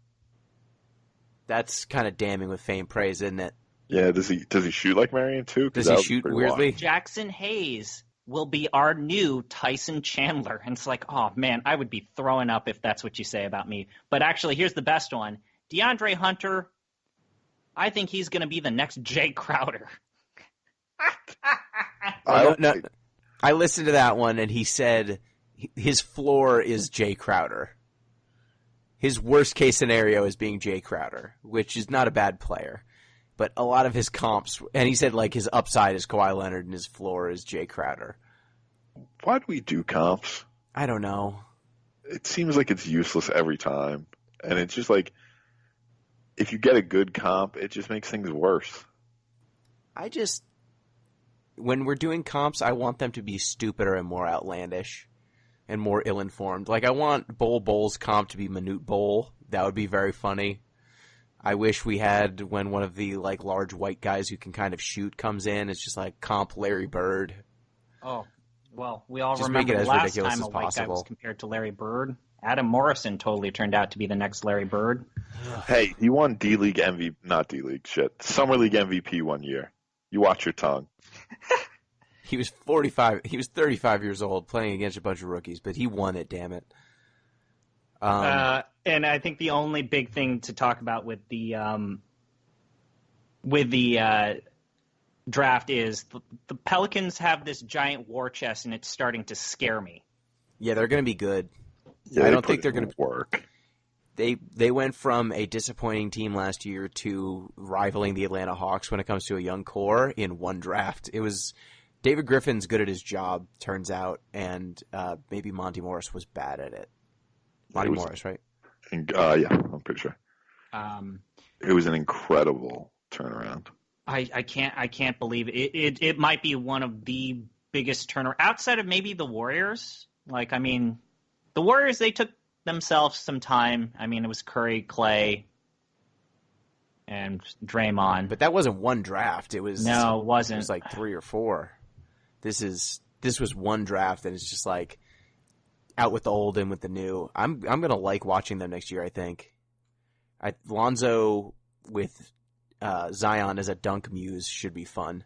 That's kind of damning with faint praise, isn't it? Yeah, does he shoot like Marion too? Does he shoot weirdly? Wild. Jackson Hayes will be our new Tyson Chandler. And it's like, oh man, I would be throwing up if that's what you say about me. But actually, here's the best one. DeAndre Hunter, I think he's going to be the next Jay Crowder. I listened to that one, and he said his floor is Jay Crowder. His worst case scenario is being Jay Crowder, which is not a bad player. But a lot of his comps, and he said like his upside is Kawhi Leonard and his floor is Jay Crowder. Why do we do comps? I don't know. It seems like it's useless every time. And it's just like, if you get a good comp, it just makes things worse. When we're doing comps, I want them to be stupider and more outlandish and more ill-informed. Like, I want Bowl's comp to be Manute Bol. That would be very funny. I wish we had when one of the like large white guys who can kind of shoot comes in. It's just like comp Larry Bird. Oh, well, we all Just remember make it as the last ridiculous time as a white guy was possible. compared to Larry Bird. Adam Morrison totally turned out to be the next Larry Bird. Hey, he won D-League MVP, not D-League, shit. Summer League MVP one year. You watch your tongue. He was 45. He was 35 years old playing against a bunch of rookies, but he won it, damn it. And I think the only big thing to talk about with the draft is the Pelicans have this giant war chest, and it's starting to scare me. Yeah, they're going to be good. Yeah, I don't think they're going to work. They went from a disappointing team last year to rivaling the Atlanta Hawks when it comes to a young core in one draft. It was David Griffin's good at his job, turns out, and maybe Monty Morris was bad at it. Morris, right? Yeah, I'm pretty sure. It was an incredible turnaround. I can't believe it. It might be one of the biggest turnaround outside of maybe the Warriors. Like, I mean, the Warriors, they took themselves some time. I mean, it was Curry, Clay, and Draymond. But that wasn't one draft. It wasn't. It was like 3 or 4. This was one draft, and it's just like out with the old, in with the new. I'm gonna like watching them next year. I think. Lonzo with Zion as a dunk muse should be fun.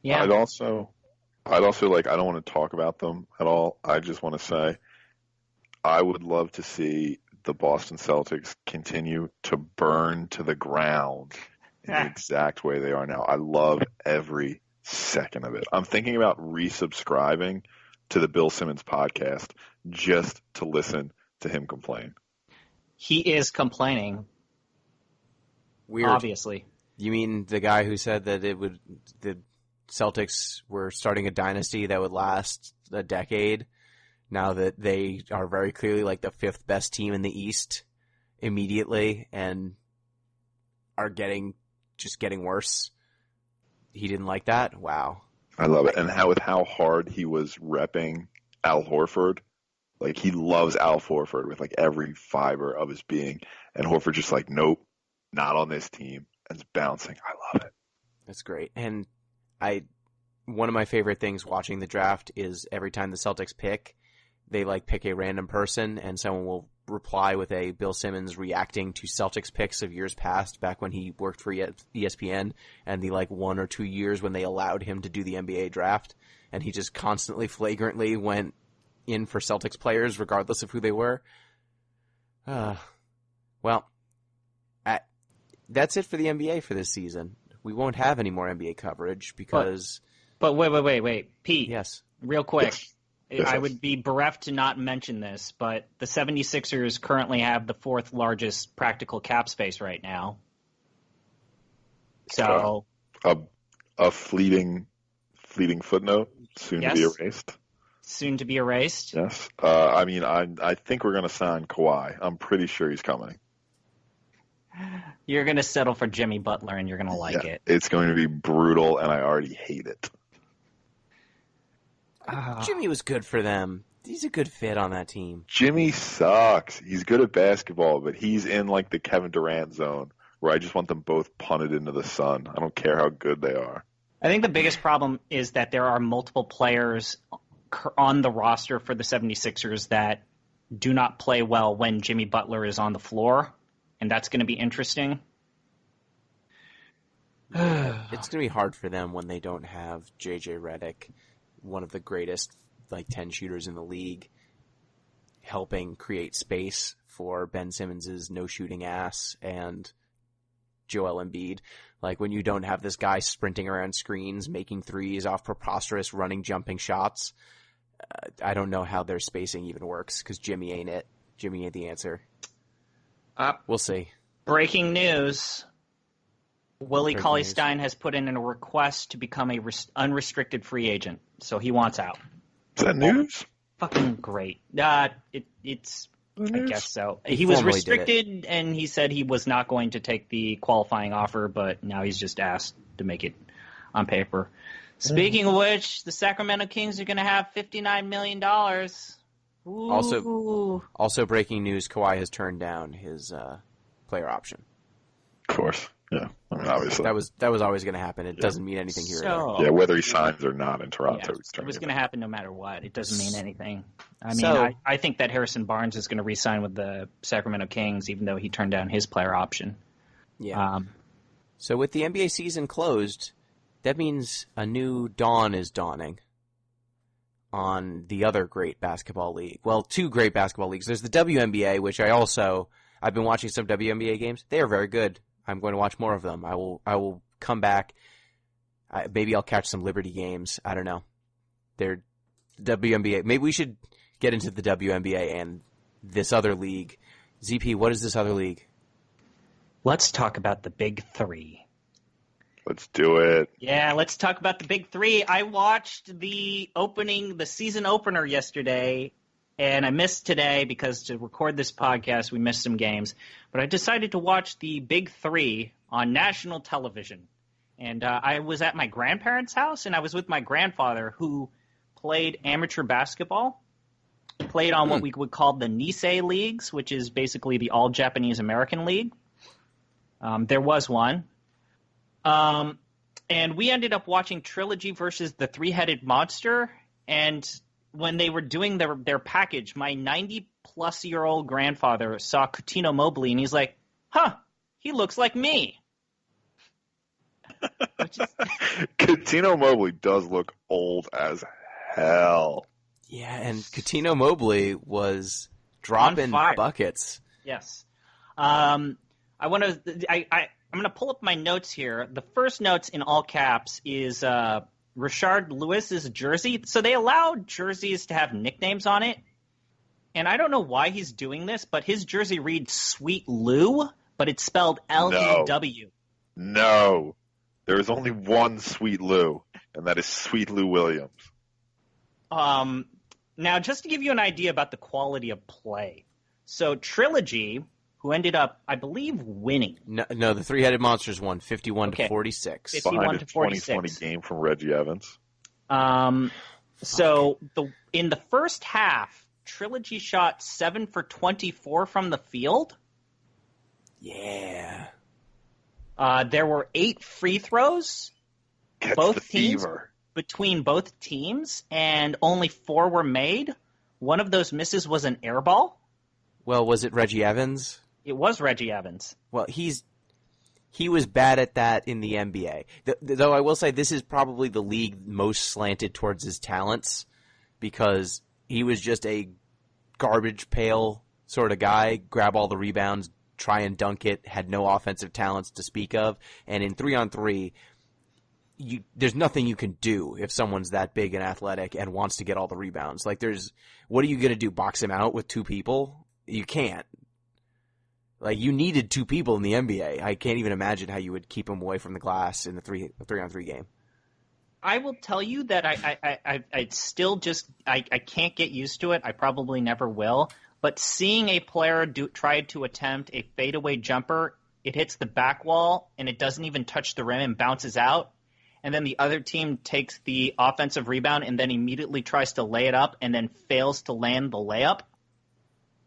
Yeah. I'd also like. I don't want to talk about them at all. I just want to say, I would love to see the Boston Celtics continue to burn to the ground in the exact way they are now. I love every second of it. I'm thinking about resubscribing to the Bill Simmons podcast just to listen to him complain. He is complaining. Weird. Obviously. You mean the guy who said that the Celtics were starting a dynasty that would last a decade, now that they are very clearly like the 5th best team in the East immediately and are getting worse? He didn't like that? Wow. I love it. And how hard he was repping Al Horford. Like, he loves Al Horford with like every fiber of his being. And Horford just like, nope, not on this team. And it's bouncing. I love it. That's great. And one of my favorite things watching the draft is every time the Celtics pick, they like pick a random person and someone will reply with a Bill Simmons reacting to Celtics picks of years past, back when he worked for ESPN, and the like 1 or 2 years when they allowed him to do the NBA draft, and he just constantly flagrantly went in for Celtics players regardless of who they were. Well, that's it for the NBA for this season. We won't have any more NBA coverage because... But wait. Pete. Yes. Real quick. Yes. I would be bereft to not mention this, but the 76ers currently have the fourth largest practical cap space right now. So... A fleeting footnote, soon to be erased. Soon to be erased? Yes. I think we're going to sign Kawhi. I'm pretty sure he's coming. You're going to settle for Jimmy Butler, and you're going to like it. It's going to be brutal, and I already hate it. Jimmy was good for them. He's a good fit on that team. Jimmy sucks. He's good at basketball, but he's in like the Kevin Durant zone where I just want them both punted into the sun. I don't care how good they are. I think the biggest problem is that there are multiple players on the roster for the 76ers that do not play well when Jimmy Butler is on the floor, and that's going to be interesting. It's going to be hard for them when they don't have J.J. Redick, one of the greatest 10 shooters in the league, helping create space for Ben Simmons' no-shooting ass and Joel Embiid. Like, when you don't have this guy sprinting around screens, making threes off preposterous running, jumping shots, I don't know how their spacing even works, because Jimmy ain't it. Jimmy ain't the answer. We'll see. Breaking news. Willie Cauley-Stein has put in a request to become a unrestricted free agent, so he wants out. Is that news? Fucking great. It's... I guess so. He was restricted, and he said he was not going to take the qualifying offer, but now he's just asked to make it on paper. Speaking of which, the Sacramento Kings are going to have $59 million. Ooh. Also breaking news, Kawhi has turned down his player option. Of course. Yeah, obviously. That was always going to happen. It doesn't mean anything here. Yeah, whether he signs or not in Toronto. It was going to happen no matter what. It doesn't mean anything. I think that Harrison Barnes is going to re-sign with the Sacramento Kings, even though he turned down his player option. Yeah. So with the NBA season closed, that means a new dawn is dawning on the other great basketball league. Well, two great basketball leagues. There's the WNBA, which I've been watching some WNBA games. They are very good. I'm going to watch more of them. I will come back. Maybe I'll catch some Liberty games. I don't know. They're WNBA. Maybe we should get into the WNBA and this other league. ZP, what is this other league? Let's talk about the Big Three. Let's do it. Yeah, let's talk about the Big Three. I watched the season opener yesterday, and I missed today because to record this podcast, we missed some games. But I decided to watch the Big Three on national television. And I was at my grandparents' house, and I was with my grandfather, who played amateur basketball. Played on what we would call the Nisei Leagues, which is basically the all-Japanese American League. There was one. And we ended up watching Trilogy versus the Three-Headed Monster, and when they were doing their package, my 90-plus-year-old grandfather saw Coutinho Mobley, and he's like, he looks like me. Coutinho Mobley does look old as hell. Yeah, and Coutinho Mobley was dropping buckets. Yes. I'm going to pull up my notes here. The first notes in all caps is Rashard Lewis's jersey. So they allowed jerseys to have nicknames on it. And I don't know why he's doing this, but his jersey reads Sweet Lou, but it's spelled L-E-W. No. There is only one Sweet Lou, and that is Sweet Lou Williams. Now, just to give you an idea about the quality of play. So Trilogy, who ended up, I believe, winning. No, the Three-Headed Monsters won 51-46. 51 to 46. 2020 game from Reggie Evans. So in the first half, Trilogy shot 7 for 24 from the field. Yeah. There were 8 free throws. Gets both the teams fever. Between both teams, and only 4 were made. One of those misses was an air ball. Well, was it Reggie Evans? It was Reggie Evans. Well, he was bad at that in the NBA. Though I will say this is probably the league most slanted towards his talents, because he was just a garbage pail sort of guy, grab all the rebounds, try and dunk it, had no offensive talents to speak of, and in 3-on-3, there's nothing you can do if someone's that big and athletic and wants to get all the rebounds. Like, what are you going to do, box him out with 2 people? You can't. Like, you needed 2 people in the NBA. I can't even imagine how you would keep him away from the glass in the 3-on-3 game. I will tell you that I still just I can't get used to it. I probably never will. But seeing a player try to attempt a fadeaway jumper, it hits the back wall and it doesn't even touch the rim and bounces out. And then the other team takes the offensive rebound and then immediately tries to lay it up and then fails to land the layup.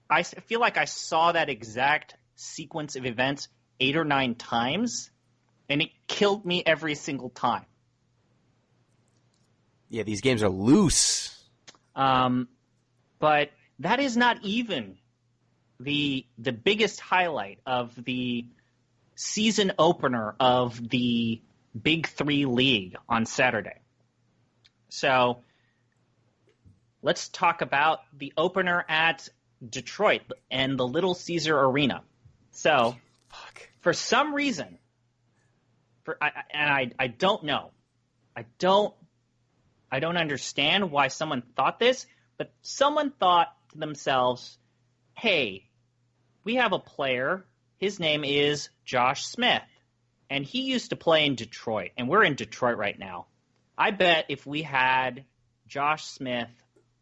I feel like I saw that exact sequence of events 8 or 9 times, and it killed me every single time. Yeah, these games are loose. But that is not even the biggest highlight of the season opener of the Big 3 League on Saturday. So let's talk about the opener at Detroit and the Little Caesar Arena. So for some reason, I don't know. I don't understand why someone thought this, but someone thought to themselves, hey, we have a player. His name is Josh Smith, and he used to play in Detroit, and we're in Detroit right now. I bet if we had Josh Smith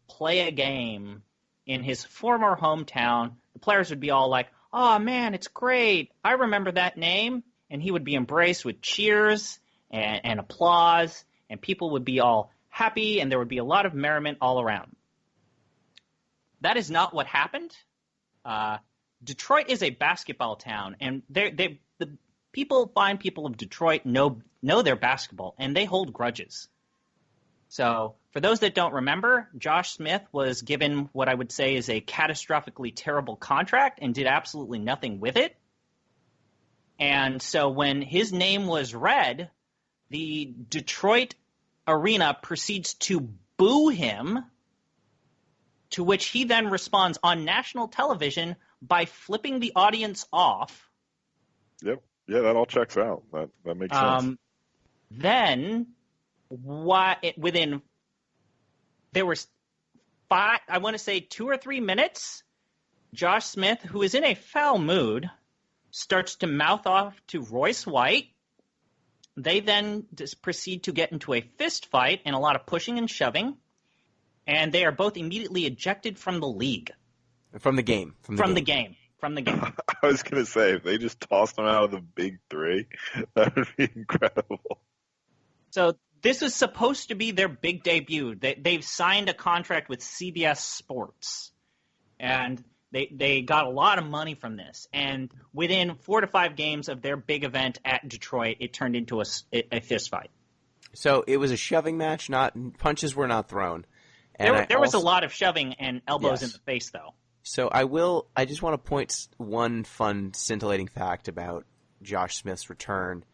play a game in his former hometown, the players would be all like, oh, man, it's great. I remember that name. And he would be embraced with cheers and applause, and people would be all happy, and there would be a lot of merriment all around. That is not what happened. Detroit is a basketball town, and the fine people of Detroit know their basketball, and they hold grudges. So for those that don't remember, Josh Smith was given what I would say is a catastrophically terrible contract and did absolutely nothing with it. And so when his name was read, the Detroit arena proceeds to boo him, to which he then responds on national television by flipping the audience off. Yep. Yeah, that all checks out. That makes sense. Then, there was 2 or 3 minutes, Josh Smith, who is in a foul mood, starts to mouth off to Royce White. They then proceed to get into a fist fight and a lot of pushing and shoving, and they are both immediately ejected from the league. From the game. From the game. I was going to say, if they just tossed them out of the Big 3, that would be incredible. So this was supposed to be their big debut. They've signed a contract with CBS Sports, and they got a lot of money from this. And within 4 to 5 games of their big event at Detroit, it turned into a fist fight. So it was a shoving match. Punches were not thrown. And there was a lot of shoving and elbows in the face, though. So I just want to point one fun, scintillating fact about Josh Smith's return,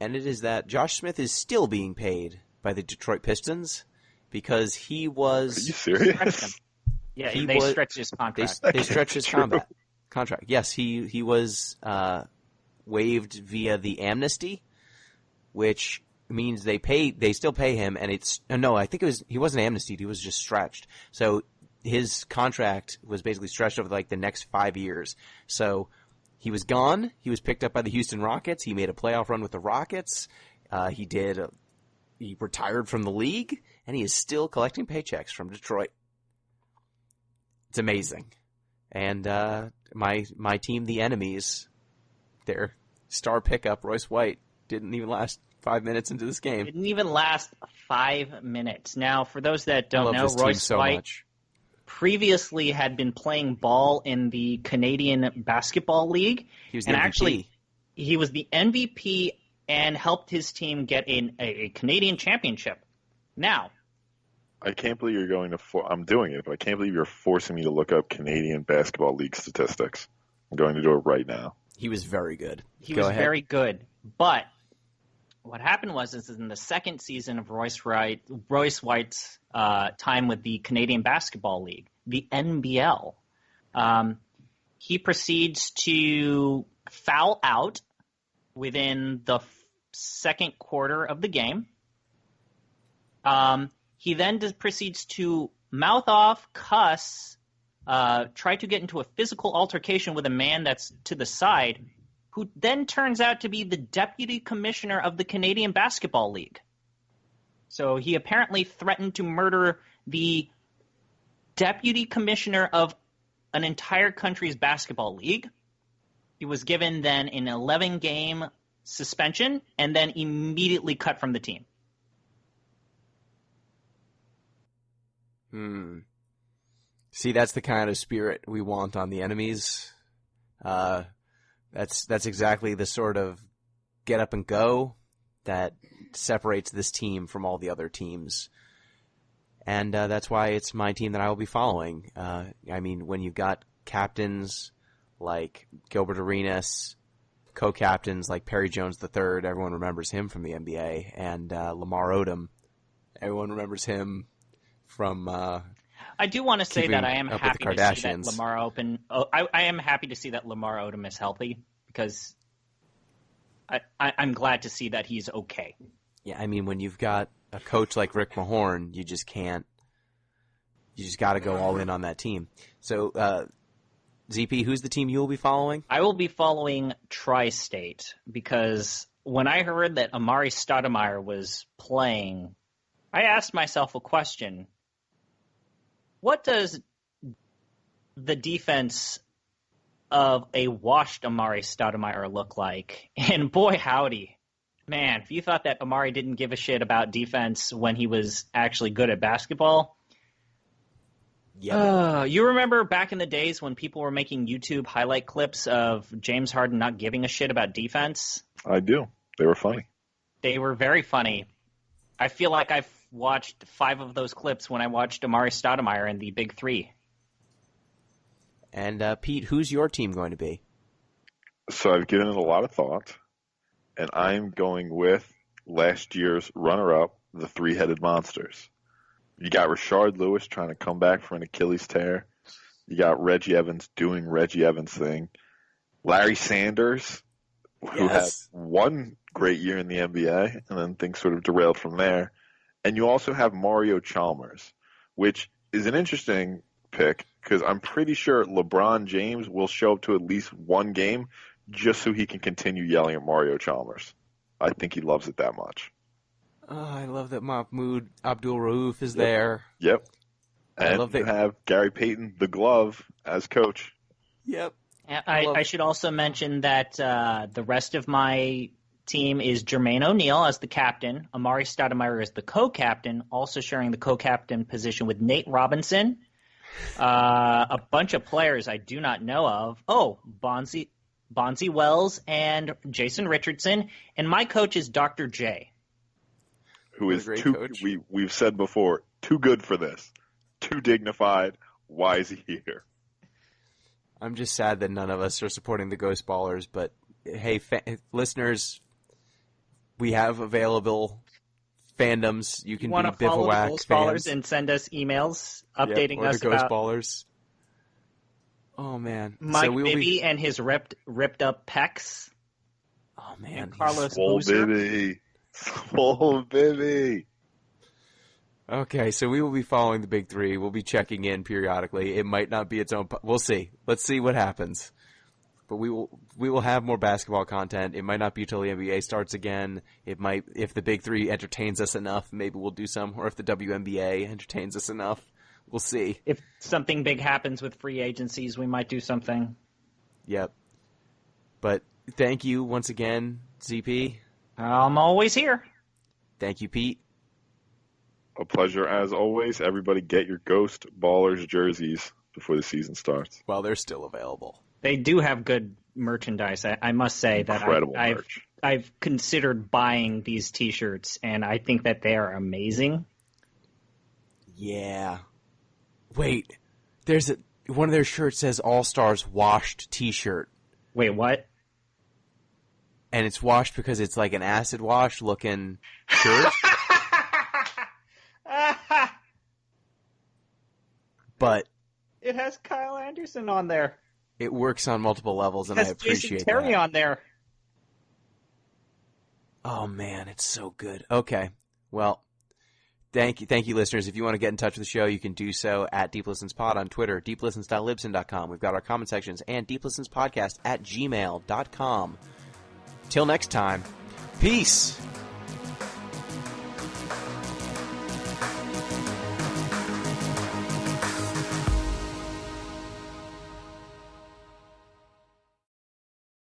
and it is that Josh Smith is still being paid by the Detroit Pistons because he was... Are you serious? Yeah, they stretched his contract. They stretched his contract. Yes, he was waived via the amnesty, which means they still pay him, and I think he wasn't amnestied, he was just stretched. So his contract was basically stretched over like the next 5 years. So he was gone. He was picked up by the Houston Rockets. He made a playoff run with the Rockets. He retired from the league, and he is still collecting paychecks from Detroit. It's amazing. And my team, the Enemies, their star pickup, Royce White, didn't even last 5 minutes into this game. Didn't even last 5 minutes. Now, for those that don't know, Royce White previously had been playing ball in the Canadian Basketball League. He was the MVP. Actually, he was the MVP and helped his team get a Canadian championship. Now, I can't believe you're going to I'm doing it, but I can't believe you're forcing me to look up Canadian Basketball League statistics. I'm going to do it right now. He was very good. He was very good. But what happened was in the second season of Royce White's time with the Canadian Basketball League, the NBL, he proceeds to foul out within the second quarter of the game. He then proceeds to mouth off, cuss, try to get into a physical altercation with a man that's to the side, who then turns out to be the deputy commissioner of the Canadian Basketball League. So he apparently threatened to murder the deputy commissioner of an entire country's basketball league. He was given then an 11-game suspension and then immediately cut from the team. See, that's the kind of spirit we want on the enemies. That's exactly the sort of get up and go that separates this team from all the other teams. And that's why it's my team that I will be following. I mean, when you've got captains like Gilbert Arenas, co-captains like Perry Jones III, everyone remembers him from the NBA, and Lamar Odom, everyone remembers him from I do want to say that I am happy to see that I am happy to see that Lamar Odom is healthy, because I'm glad to see that he's okay. Yeah, I mean, when you've got a coach like Rick Mahorn, you just can't. You just got to go all in on that team. So, ZP, who's the team you will be following? I will be following Tri-State, because when I heard that Amari Stoudemire was playing, I asked myself a question. What does the defense of a washed Amari Stoudemire look like? And boy, howdy. Man, if you thought that Amari didn't give a shit about defense when he was actually good at basketball. Yeah. You remember back in the days when people were making YouTube highlight clips of James Harden not giving a shit about defense? I do. They were funny. They were very funny. I feel like I've watched 5 of those clips when I watched Amari Stoudemire in the Big Three. And Pete, who's your team going to be? So I've given it a lot of thought, and I'm going with last year's runner-up, the Three-Headed Monsters. You got Rashard Lewis trying to come back from an Achilles tear. You got Reggie Evans doing Reggie Evans thing. Larry Sanders, who had one great year in the NBA, and then things sort of derailed from there. And you also have Mario Chalmers, which is an interesting pick, because I'm pretty sure LeBron James will show up to at least one game just so he can continue yelling at Mario Chalmers. I think he loves it that much. Oh, I love that Mahmoud Abdul-Rauf is there. Yep. And you have Gary Payton, the glove, as coach. Yep. I should also mention that the rest of my team is Jermaine O'Neal as the captain. Amari Stoudemire is the co-captain, also sharing the co-captain position with Nate Robinson. A bunch of players I do not know of. Oh, Bonzi Wells and Jason Richardson. And my coach is Dr. J. Who is we've said before, too good for this. Too dignified. Why is he here? I'm just sad that none of us are supporting the Ghost Ballers, but hey, listeners, we have available fandoms. You can be Bivouac follow the Ghost fans Ballers and send us emails updating or us the Ghost about Ballers. Oh man, Mike Bibby and his ripped up pecs. Oh man, Carlos Boozer. Swole Bibby. Okay, so we will be following the Big Three. We'll be checking in periodically. It might not be its own. We'll see. Let's see what happens. But we will have more basketball content. It might not be till the NBA starts again. It might, if the Big Three entertains us enough, maybe we'll do some. Or if the WNBA entertains us enough, we'll see. If something big happens with free agencies, we might do something. Yep. But thank you once again, ZP. I'm always here. Thank you, Pete. A pleasure as always. Everybody get your Ghost Ballers jerseys before the season starts. Well, they're still available. They do have good merchandise. I must say that I've considered buying these T-shirts, and I think that they are amazing. Yeah. Wait, one of their shirts says All-Stars washed T-shirt. Wait, what? And it's washed because it's like an acid wash looking shirt. But it has Kyle Anderson on there. It works on multiple levels, and I appreciate Jason Terry that. on there. Oh, man, it's so good. Okay, well, thank you, listeners. If you want to get in touch with the show, you can do so at DeepListensPod on Twitter, deeplistens.libsyn.com. We've got our comment sections, and deeplistenspodcast@gmail.com. Till next time, peace!